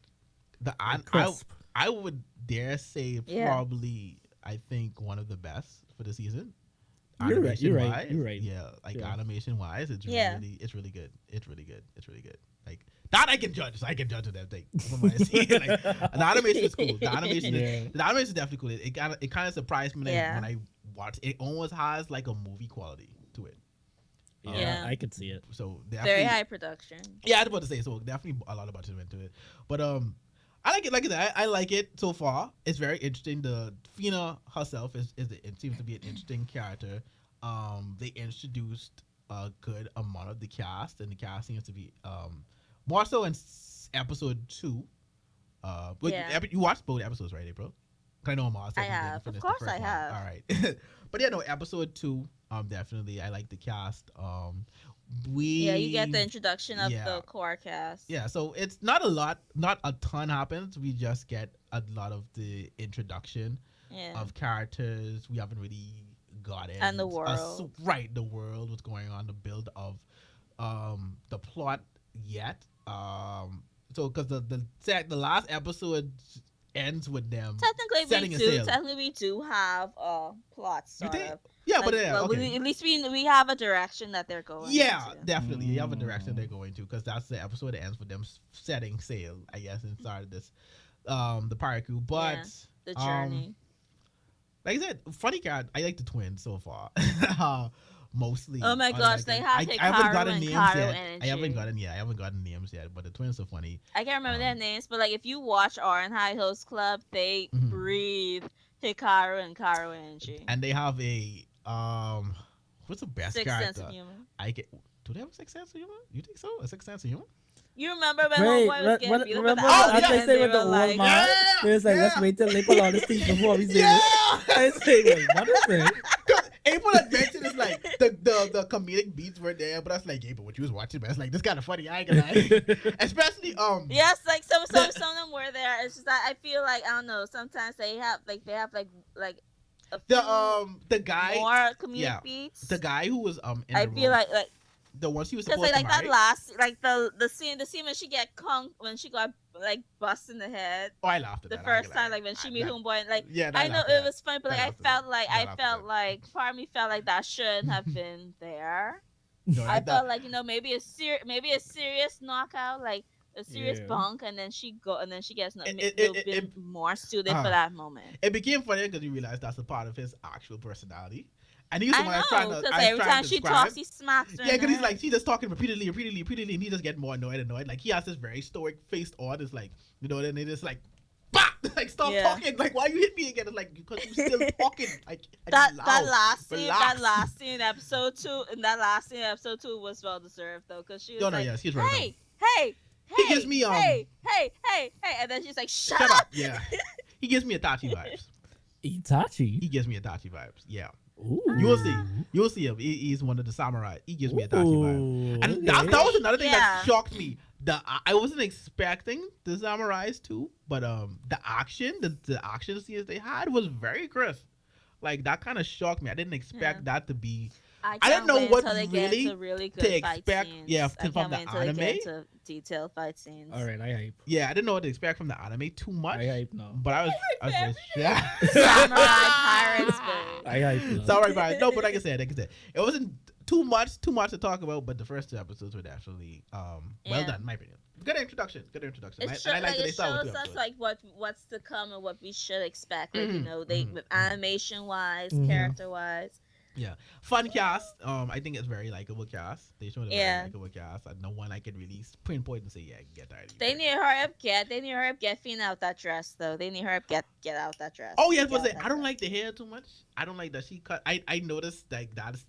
Crisp. I would dare say probably I think one of the best for the season. You're right. Animation-wise, You're right. Yeah, like Yeah. animation wise, it's Yeah. it's really good. It's really good. It's really good. Like that I can judge. I can judge that thing from what I see. Like, the animation is cool. The animation is definitely cool. It kind of surprised me when I watched. It almost has like a movie quality to it. Yeah, I could see it. So Very high production. Yeah, I was about to say, so definitely a lot of budget went into it. But I like it. Like that, I like it so far. It's very interesting. The Fina herself it seems to be an interesting character. They introduced a good amount of the cast, and the cast seems to be more so in episode 2. But you watched both episodes, right, April? I know Mars. I have. Of course, I have. All right, but yeah, no, episode 2. Definitely, I like the cast. You get the introduction of the core cast. Yeah, so it's not a ton happens. We just get a lot of the introduction of characters we haven't really gotten. And the world. The world, what's going on, the build of the plot yet. So because the last episode ends with them setting a sail. Technically, we do have plots. Sort of. Yeah, like, but yeah, okay. At least we have a direction that they're going. Yeah, into. definitely. You have a direction they're going to because that's the episode that ends with them setting sail, I guess, inside of this, the pirate crew. But the journey. Like I said, funny character. I like the twins so far. Mostly. Oh my gosh, they have Hikaru and Karu energy. I haven't gotten names yet, but the twins are funny. I can't remember their names, but like if you watch Oran High Host Club, they breathe Hikaru and Karu energy. And they have a what's the best Sixth character? sense of humor. Do they have a sixth sense of humor? You think so? A sixth sense of humor? You remember when Homeboy was getting beat up with the I say with the old old man? It was like, let's wait till they pull all the teeth before we say it. I say, wait, what is it? April had mentioned it's like the comedic beats were there, but I was like, yeah, but what you was watching, man, it's like this kind of funny. I ain't gonna lie. Especially yes, like some of them were there. It's just that I feel like I don't know. Sometimes they have like a the guy more comedic beats. The guy who was in I the feel role, like the one she was because supposed like to that marry. last like the scene when she get conked when she got like bust in the head. Oh, I laughed at the that. first time, like when she meet Homeboy, and like yeah, I know it was funny, but like I felt like part of me felt like that shouldn't have been there. No, I felt like maybe a serious knockout, like a serious bunk, and then she gets a little bit more suited for that moment. It became funny because you realized that's a part of his actual personality. And he was the one because every time she talks, he smacks her. Yeah, because he's like, she's just talking repeatedly, and he just get more annoyed. Like, he has this very stoic faced on. It's like, then they just like, bah! Like, stop talking. Like, why you hit me again? It's like, because you're still talking. Like, that last scene in episode 2, was well deserved, though, because she was she's right. Hey, he gives me, hey, and then she's like, shut up. Yeah. He gives me Itachi vibes. Itachi? He gives me Itachi vibes, yeah. Ooh. You will see him. He's one of the samurai. He gives me a Itachi vibe, and that was another thing that shocked me. I wasn't expecting the samurais too, but the action scenes they had was very crisp. Like that kind of shocked me. I didn't expect that to be. I didn't know what really good to expect. Scenes. Yeah, from the anime. They get to detailed fight scenes. All right, I hype. Yeah, I didn't know what to expect from the anime too much. I hype now. But I was yeah. Samurai pirates, babe. I hype now. Samurai pirates. No, but like I said, it wasn't too much to talk about. But the first 2 episodes were definitely well done, in my opinion. Good introduction. I like that they started with 2 episodes. Like what's to come and what we should expect. Like with animation wise, character wise. Yeah, fun cast. I think it's very likable cast. They showed a very likable cast. No one I could really pinpoint and say, get tired. They need to hurry up, get Fina out that dress though. They need her up, get out that dress. Oh yeah, I don't like the hair too much. I don't like that she cut. I noticed like that's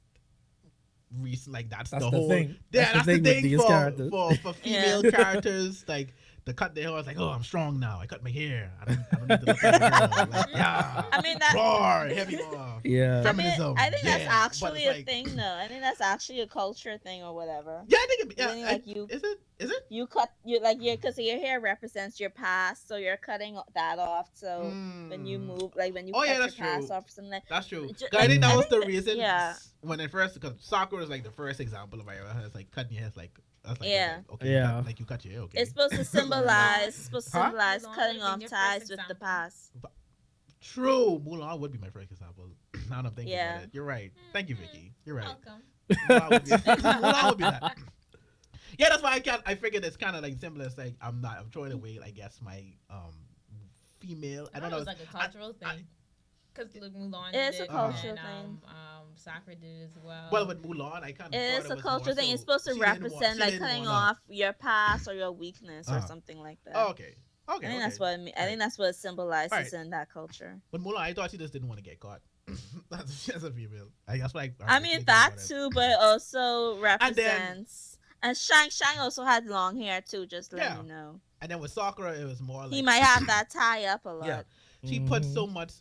recent. Like that's the whole thing. Yeah, that's the thing with these characters. for female characters. Like the cut their hair. I was like, oh, I'm strong now. I cut my hair. I don't need to look like a girl. Like, yeah. I mean that. Roar, heavy roar. Yeah. I mean, Feminism. I think that's yeah. actually But a it's like, thing, though. I think that's actually a culture thing or whatever. Yeah, I think it, I think, like, you- is it? Is it? You cut you like your because your hair represents your past, so you're cutting that off. So when you move, like when you Oh, cut yeah, your that's past true. off or something, That's true. Ju- 'Cause I think that I was the think- reason. yeah. When it first, because Sakura is like the first example of my it's like cutting your hair. It's like that's like Yeah. like, okay, Yeah. like you cut your hair. Okay. it's supposed to symbolize Huh? symbolize Mulan cutting would've been off your first ties with the example. past. True. Mulan would be my first example. Now that I'm thinking Yeah. about it. You're right. Thank you, Vicky. You're right. Welcome. Mulan would be, Mulan would be that. Yeah, that's why I figured it's kind of like simple as like I'm throwing away, I guess, my female. I don't It know. was like a cultural thing. Because Mulan It's did a it, cultural and, thing. Sakura did it as well. Well, with Mulan, I kind of. It is a cultural thing. It's supposed to represent like cutting off your past or your weakness or something like that. Oh, okay. Okay. I think okay. that's what I think that's what it symbolizes Alright. in that culture. But Mulan, I thought she just didn't want to get caught. that's a female. That's what I mean that too, but it also represents. And Shang also had long hair too. Just let Yeah. me know. And then with Sakura, it was more like He might have that tie up a lot. Yeah. She put so much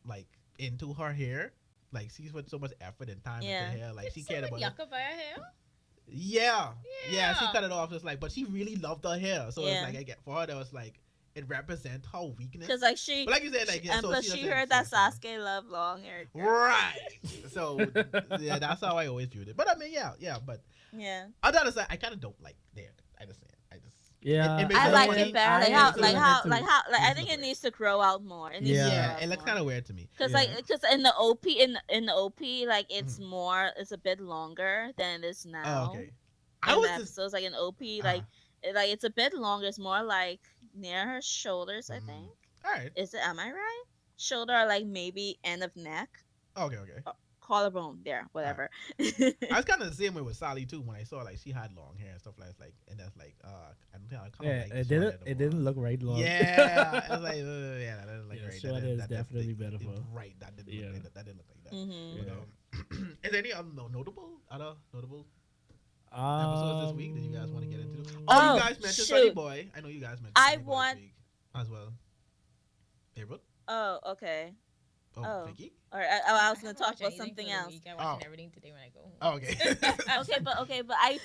like into her hair. Like she put so much effort and time Yeah. into hair. Like she Did cared someone about it. yucca by her hair? Yeah. Yeah, she Yeah. cut it off just like, but she really loved her hair. So Yeah. it's like I get for her that was like it represents her weakness. Because like she, But like you said, like and so plus she she doesn't- heard that so- Sasuke loved long hair. Right. So yeah, that's how I always viewed it. But I mean, yeah. But Yeah, I gotta say, I kind of don't like their. I just. Yeah. It makes I sense like for it me. better. Like I how, also like like how, it too. like how, like I It's think it different. needs to grow out more. It needs to Yeah. grow It looks kind of weird to me. Cause Yeah. like, cause in the OP, in the OP, like it's more, it's a bit longer than it is now. Oh, okay. In I was the just. episodes, like in OP, like like it's a bit longer. It's more like near her shoulders. I Mhm. think. All right. Is it? Am I right? Shoulder, or like maybe end of neck, Okay. collarbone. There, whatever. I was kind of the same way with Sally too. When I saw like she had long hair and stuff like, and that's like, I don't think I kind Yeah, of like. it short didn't. hair It no more. didn't look right long. Yeah, I was like, yeah, that didn't look Yeah, right. short hair is definitely better for- Right, that didn't Yeah. look like that. Didn't look like that. Mm-hmm. Yeah. Is there any other notable episodes this week that you guys want to get into? Oh, Oh, you guys mentioned shoot. Sunny Boy. I know you guys mentioned I Sunny Boy want- this week as well. April? Oh, okay. Oh, Oh. Vicky? All right. I was gonna haven't talk watched about anything something for the else. week. I watch Oh. everything today when I go home. Oh, okay. Okay, but I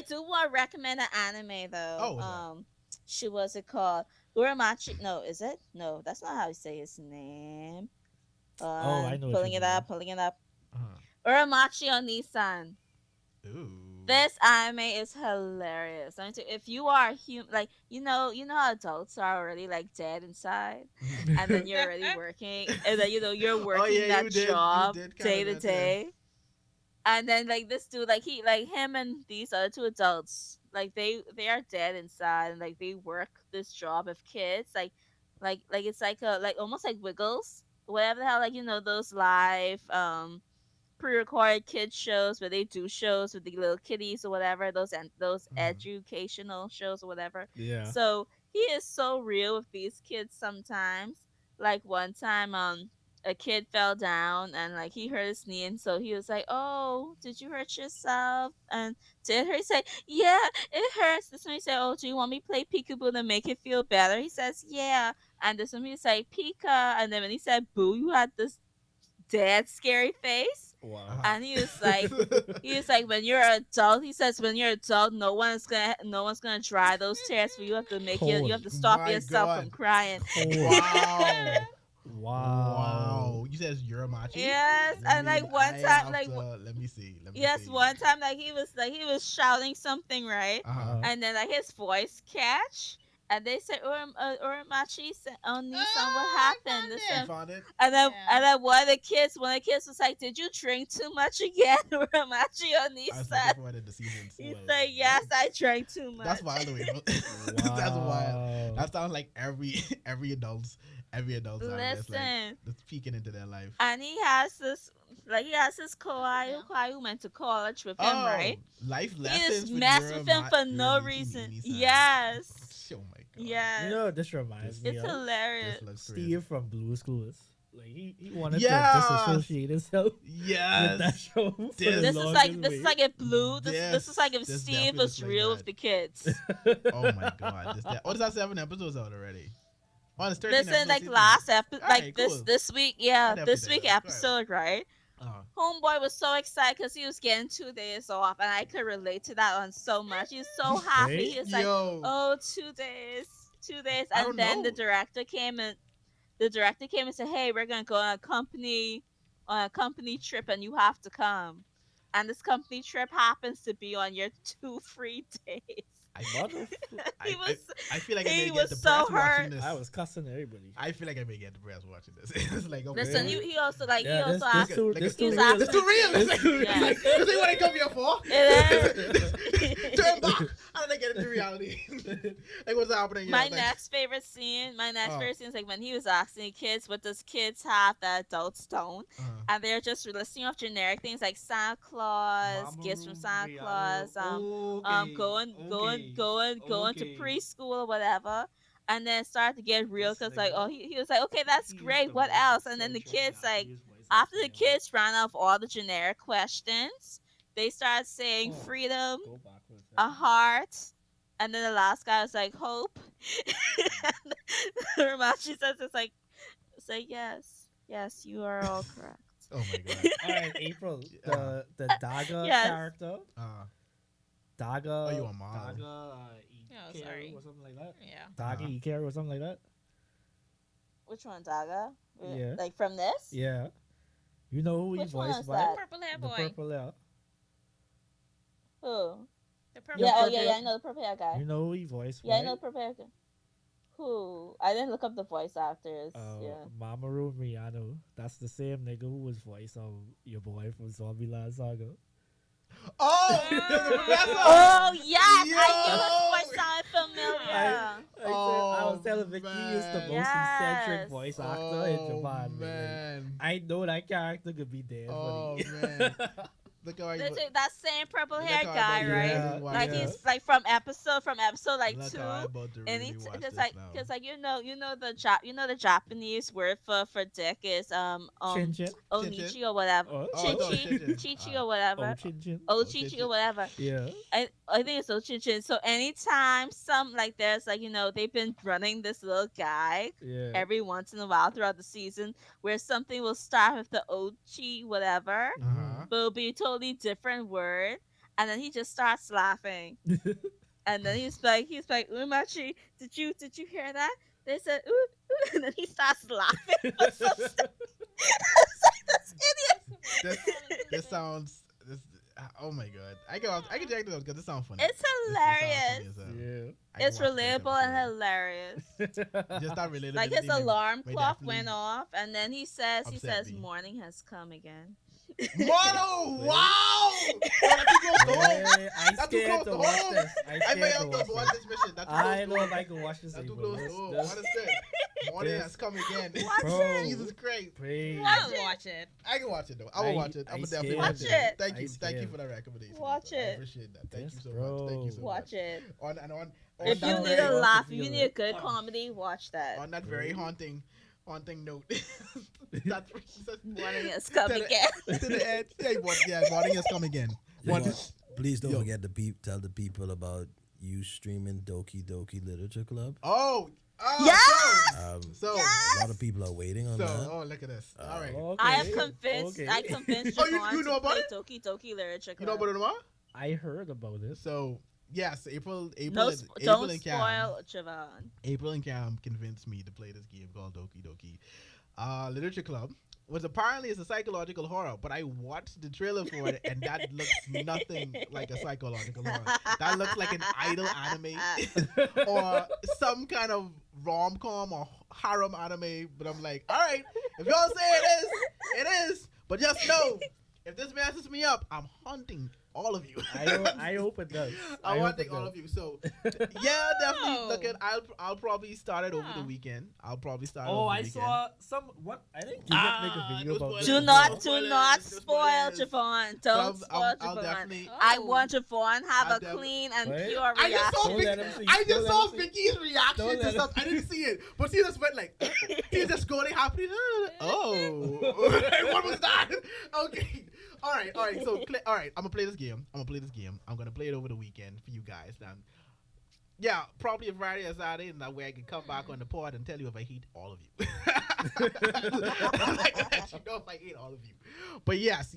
do want to recommend an anime though. Oh, what's that? She was it called Uramachi? No, is it? No, that's not how you say his name. I know what Pulling you it mean. up, pulling it up. Uh-huh. Uramachi on Nissan. Ooh. This anime is hilarious. I mean, if you are human, like you know how adults are already like dead inside, and then you're already working, and then you're working yeah, that you did- you job did kinda day to mention it. day, and then like this dude, like him and these other two adults, like they are dead inside, and like they work this job of kids, like it's like a like almost like Wiggles, whatever the hell, like those live pre-recorded kids shows where they do shows with the little kiddies or whatever, those educational shows or whatever. Yeah. So he is so real with these kids sometimes. Like one time a kid fell down and like he hurt his knee, and so he was like, "Oh, did you hurt yourself?" And did he say, "Yeah, it hurts." This one he said, "Oh, do you want me to play peekaboo to make it feel better?" He says, "Yeah." And this one he said, "Pika," and then when he said "boo," you had this dead scary face. Wow. And he was like, when you're an adult, he says, when you're an adult, no one's gonna dry those tears for you. You have to you have to stop My yourself from God. crying. Wow. Wow. You said Uramachi? Yes, Let and me- like one I time, have like to- let me see. yes, one time like he was shouting something, right? Uh-huh. And then like his voice catch. And they said, Uramachi said, "Oh, Nissan, what happened?" This You one- found it? And then, Yeah. and then one of the kids was like, "Did you drink too much again?" Uramachi on I was Nissan. looking forward to the season. He said, "Yes, I drank too much." That's wild, though. That's wild. That sounds like every adult's out there that's like Listen, that's peeking into their life. and he has this kawaii who went to college with him, right? Life He lessons. just messed with him for no reason. Yes, Oh my god. yes. You know what this reminds me It's of? hilarious. This looks Steve from Blue's Clues. Like he wanted Yes. to disassociate himself with that Yes. show. For This the This is longest like this is way. like if Blue. This is like if This Steve definitely was looks like real that. with the kids. Oh my god. Oh, is that 7 episodes out already? Oh, it's 13 Listen, episodes like season. last episode, All like right, this cool. this week, I yeah, definitely this dig week that. Go ahead. episode, right? Uh, Homeboy was so excited because he was getting 2 days off, and I could relate to that on so much. He was so happy. Right? He was like, yo. "Oh, 2 days, 2 days," I and don't then know. the director came and said, "Hey, we're gonna go on a company trip, and you have to come." And this company trip happens to be on your 2 free days. Mother, He was I feel like I may he get was depressed so watching hurt. this. I was cussing everybody. I feel like I may get depressed watching this. It's like, okay. Listen, Really? he also like Yeah, he also this asked. too, like this a- too He's real. asking- It's too real. It's like, Yeah. this ain't what I come here for. It Turn back. How did I get into reality? Like, what's happening? My Like, next favorite scene Oh. is like when he was asking kids, what does kids have that adults don't? uh, And they're just listing off generic things like Santa Claus, gifts from Santa Claus, going to preschool or whatever. And then it started to get real because like, oh, he was like, okay, that's great. What else? And then the kids like, after the kids ran off all the generic questions, they started saying Oh. freedom, Go back for a second. a heart, and then the last guy was like hope. Ramachi says it's like yes, you are all correct. oh my god. All right, April, the Daga Yes. character, Daga. Oh, you want Mom? Daga Oh, Ikaru sorry. or something like that. Yeah. Daga Ikaru or something like that. Which one, Daga? Yeah. Like from this? Yeah. You know who he Which one voiced is by? that? Purple hair The boy. purple hair. Who? The purple Yeah, hair oh yeah, boy. yeah, I know the purple hair guy. You know who he voiced Yeah, I by? know the purple hair guy. Who? I didn't look up the voice actors. Yeah. Mamoru Miyano. That's the same nigga who was voice of your boy from Zombieland Saga. Oh, the professor. Oh yes, Yo! I knew his voice sounded familiar. I was telling Vicky he is the man. most eccentric Yes. voice actor in Japan. Man. man. I know that character could be dead. Oh funny. man. Look how I. That same purple look hair how I guy, about to right? Yeah, really watch Like yeah. this. he's like from episode like Look 2. how I about to And really it's watch because this like now. the Japanese word for dick is Chin chin. onichi or whatever, Oh, Oh, no, chichi, Chin-chin. chichi or Oh, whatever, chin chin. ochichi Chin-chin. or whatever. Yeah. I think it's ochichi. So anytime there's like they've been running this little guy Yeah. every once in a while throughout the season where something will start with the ochi whatever, Uh-huh. but it'll be a totally different word, and then he just starts laughing. And then he's like, Umachi, did you hear that? They said, ooh, ooh, and then he starts laughing. For some stuff. It's like this idiot. This sounds. Oh my god. I can check this out because this sounds funny. It's This sounds hilarious. funny as hell. Yeah. I can It's watch this relatable and episode. hilarious. Just not relatable. Like his alarm may clock definitely went off, and then he says, upset me. morning has come again. Mono! Wow! Oh, that's too close to home. Yeah, I'm That's too scared close to to watch home. this. I may I'm have scared to to watch watch this mission. That's too I close don't to know if home. I can watch this. That's too April. close to This- home. this- What is this? Morning this- has come again. Watch Bro. it. Jesus Christ. Please. I will watch it. I can watch it though. I will watch it. I'm gonna definitely Watch watch it. it. Thank I you. Thank you scared. for that recommendation. Watch I it. appreciate that. Thank you Yes, so much. Thank you so bro. much. Watch it. On If you that need very- a watch laugh, it, if you feel need a it. good comedy, watch that. on that very haunting note. That's what she says. Morning has come To the- again. To the edge. Morning has come again. You One- know, please don't Yo. forget to tell the people about you streaming Doki Doki Literature Club. Oh. Yes! So. A lot of people are waiting on So. that. Oh, look at this. All right. Okay. I am convinced. Okay. I convinced Oh, you Javon know to about play it? Doki Doki Literature Club. You know about it tomorrow? I heard about this. So yes, April No, and don't Cam. spoil Javon. April and Cam convinced me to play this game called Doki Doki Literature Club, which apparently is a psychological horror. But I watched the trailer for it, and that looks nothing like a psychological horror. That looks like an idol anime or some kind of rom-com or harem anime. But I'm like, all right, if y'all say it is, it is. But just know, if this messes me up, I'm hunting all of you. I hope it does. I want to hope it thank all does. of you. So, yeah, definitely. Oh. Look at. I'll probably start it over the Yeah. weekend. I'll probably start. Oh, over the I weekend. saw some. What I think you did make a video no about spoilers. this. Do No not spoilers. spoil Javon. Don't spoil I'll Javon. definitely. I Oh. want Javon have I'll a definitely- clean and Wait. pure I just saw Don't reaction. let him see. I just Don't saw let him see. Vicky's reaction Don't to let him stuff. I didn't see it, but she just went like, she just going happening. Oh, what was that? Okay, all right. So, all right, I'm gonna play this game. I'm gonna play it over the weekend for you guys. Now, yeah, probably a Friday or Saturday, and that way I can come back on the pod and tell you if I hate all of you. I like to let you know if I hate all of you. But yes,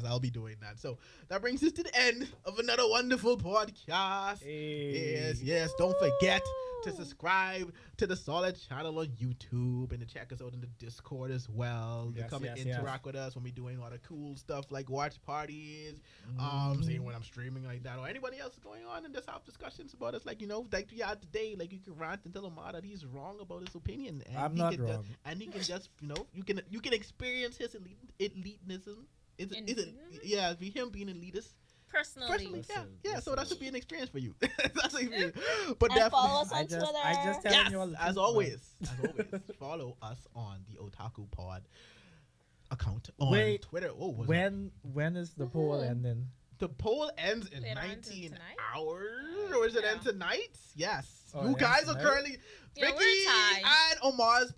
I'll be doing that. So that brings us to the end of another wonderful podcast. Hey. Yes. Don't forget to subscribe to the Solid channel on YouTube and to check us out in the Discord as well. Yes, to come and yes, yes. interact with us when we're doing all the cool stuff like watch parties, Mm-hmm. seeing when I'm streaming like that, or anybody else going on and just have discussions about us. Like, like we had today, like you can rant and tell Omar that he's wrong about his opinion. And I'm he not can wrong. and he can just, you can experience his elitism. Is it, Elitism? yeah, be him being elitist. Personally. Personally, yeah, Listen. so that should be an experience for you. That's an experience. But And follow definitely, us on I just Twitter. telling you all the as truth, always, follow us on the Otaku Pod account on Wait, Twitter. Oh, was it? when is the poll ending? The poll ends in Later on 19 tonight? hours, or is it Yeah. end tonight? Yes. Oh, You it guys ends are tonight? currently Yeah, we're Vicky tied. and Omar's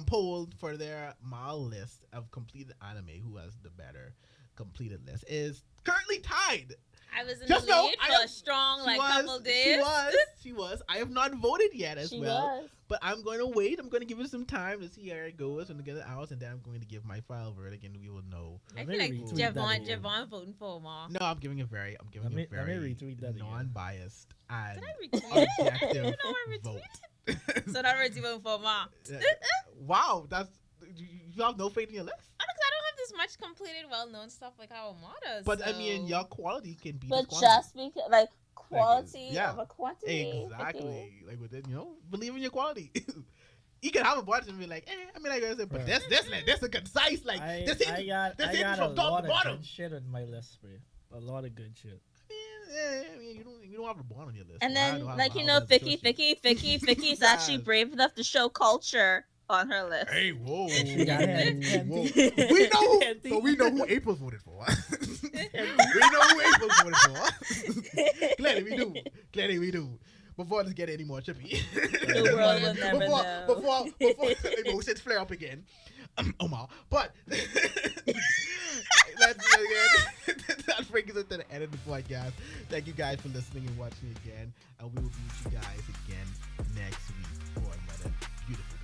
poll for their mile list of completed anime. Who has the better completed list is currently tied. I was in Just the know lead I for am- a strong She like was, couple days. She was. I have not voted yet as She well. was. But I'm going to wait. I'm going to give it some time to see how it goes and to get it out, and then I'm going to give my final verdict, and we will know. I Let feel me like retweet that again. Javon voting for Omar. No, I'm giving a very Let me retweet that again. non-biased and Did I retweet? objective No, I vote. So in other words, you voting for Omar. Wow, that's you have no faith in your list. Because I don't have this much completed, well-known stuff like how Omar does. But I mean, so- your quality can be But this quantity. just because, like, quality yeah. over quantity. Exactly. Like with it, believe in your quality. You can have a bunch and be like, I mean, like I said, but this is concise. Like I this I hit, got this I hit got a from top lot to of bottom. good shit on my list, bro. A lot of good shit. I mean, you don't have a bond on your list. And so I then, don't have- like, I you don't know, have to trust Vicky's actually brave enough to show culture on her list. Hey, whoa, She got hands. whoa. We know who April voted for. We know who April voted for. Clearly we do. Before let's get any more trippy. The world will never know. Before emotions flare up again. Omar. But let's again. That brings us to the end of the podcast. Thank you guys for listening and watching again. And we will meet you guys again next week for another beautiful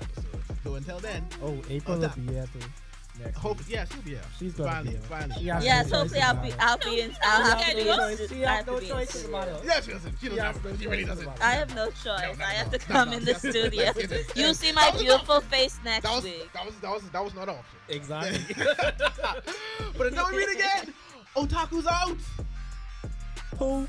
episode. So until then, Oh, April will be here too. Next hope week. yeah, she'll be here. She's gonna be here. Finally. She has Yes, no hopefully choice I'll about be it. I'll have to be She I has have no to be in choice studio. about it. Yeah, she doesn't. She She has doesn't. no She really choice doesn't. about it. I have no choice. No, I have to no, come no, in the no. studio. Let's get this. You see my That was beautiful face next That was week. that was not an option. Exactly. But until we meet again, Otaku's out. Who?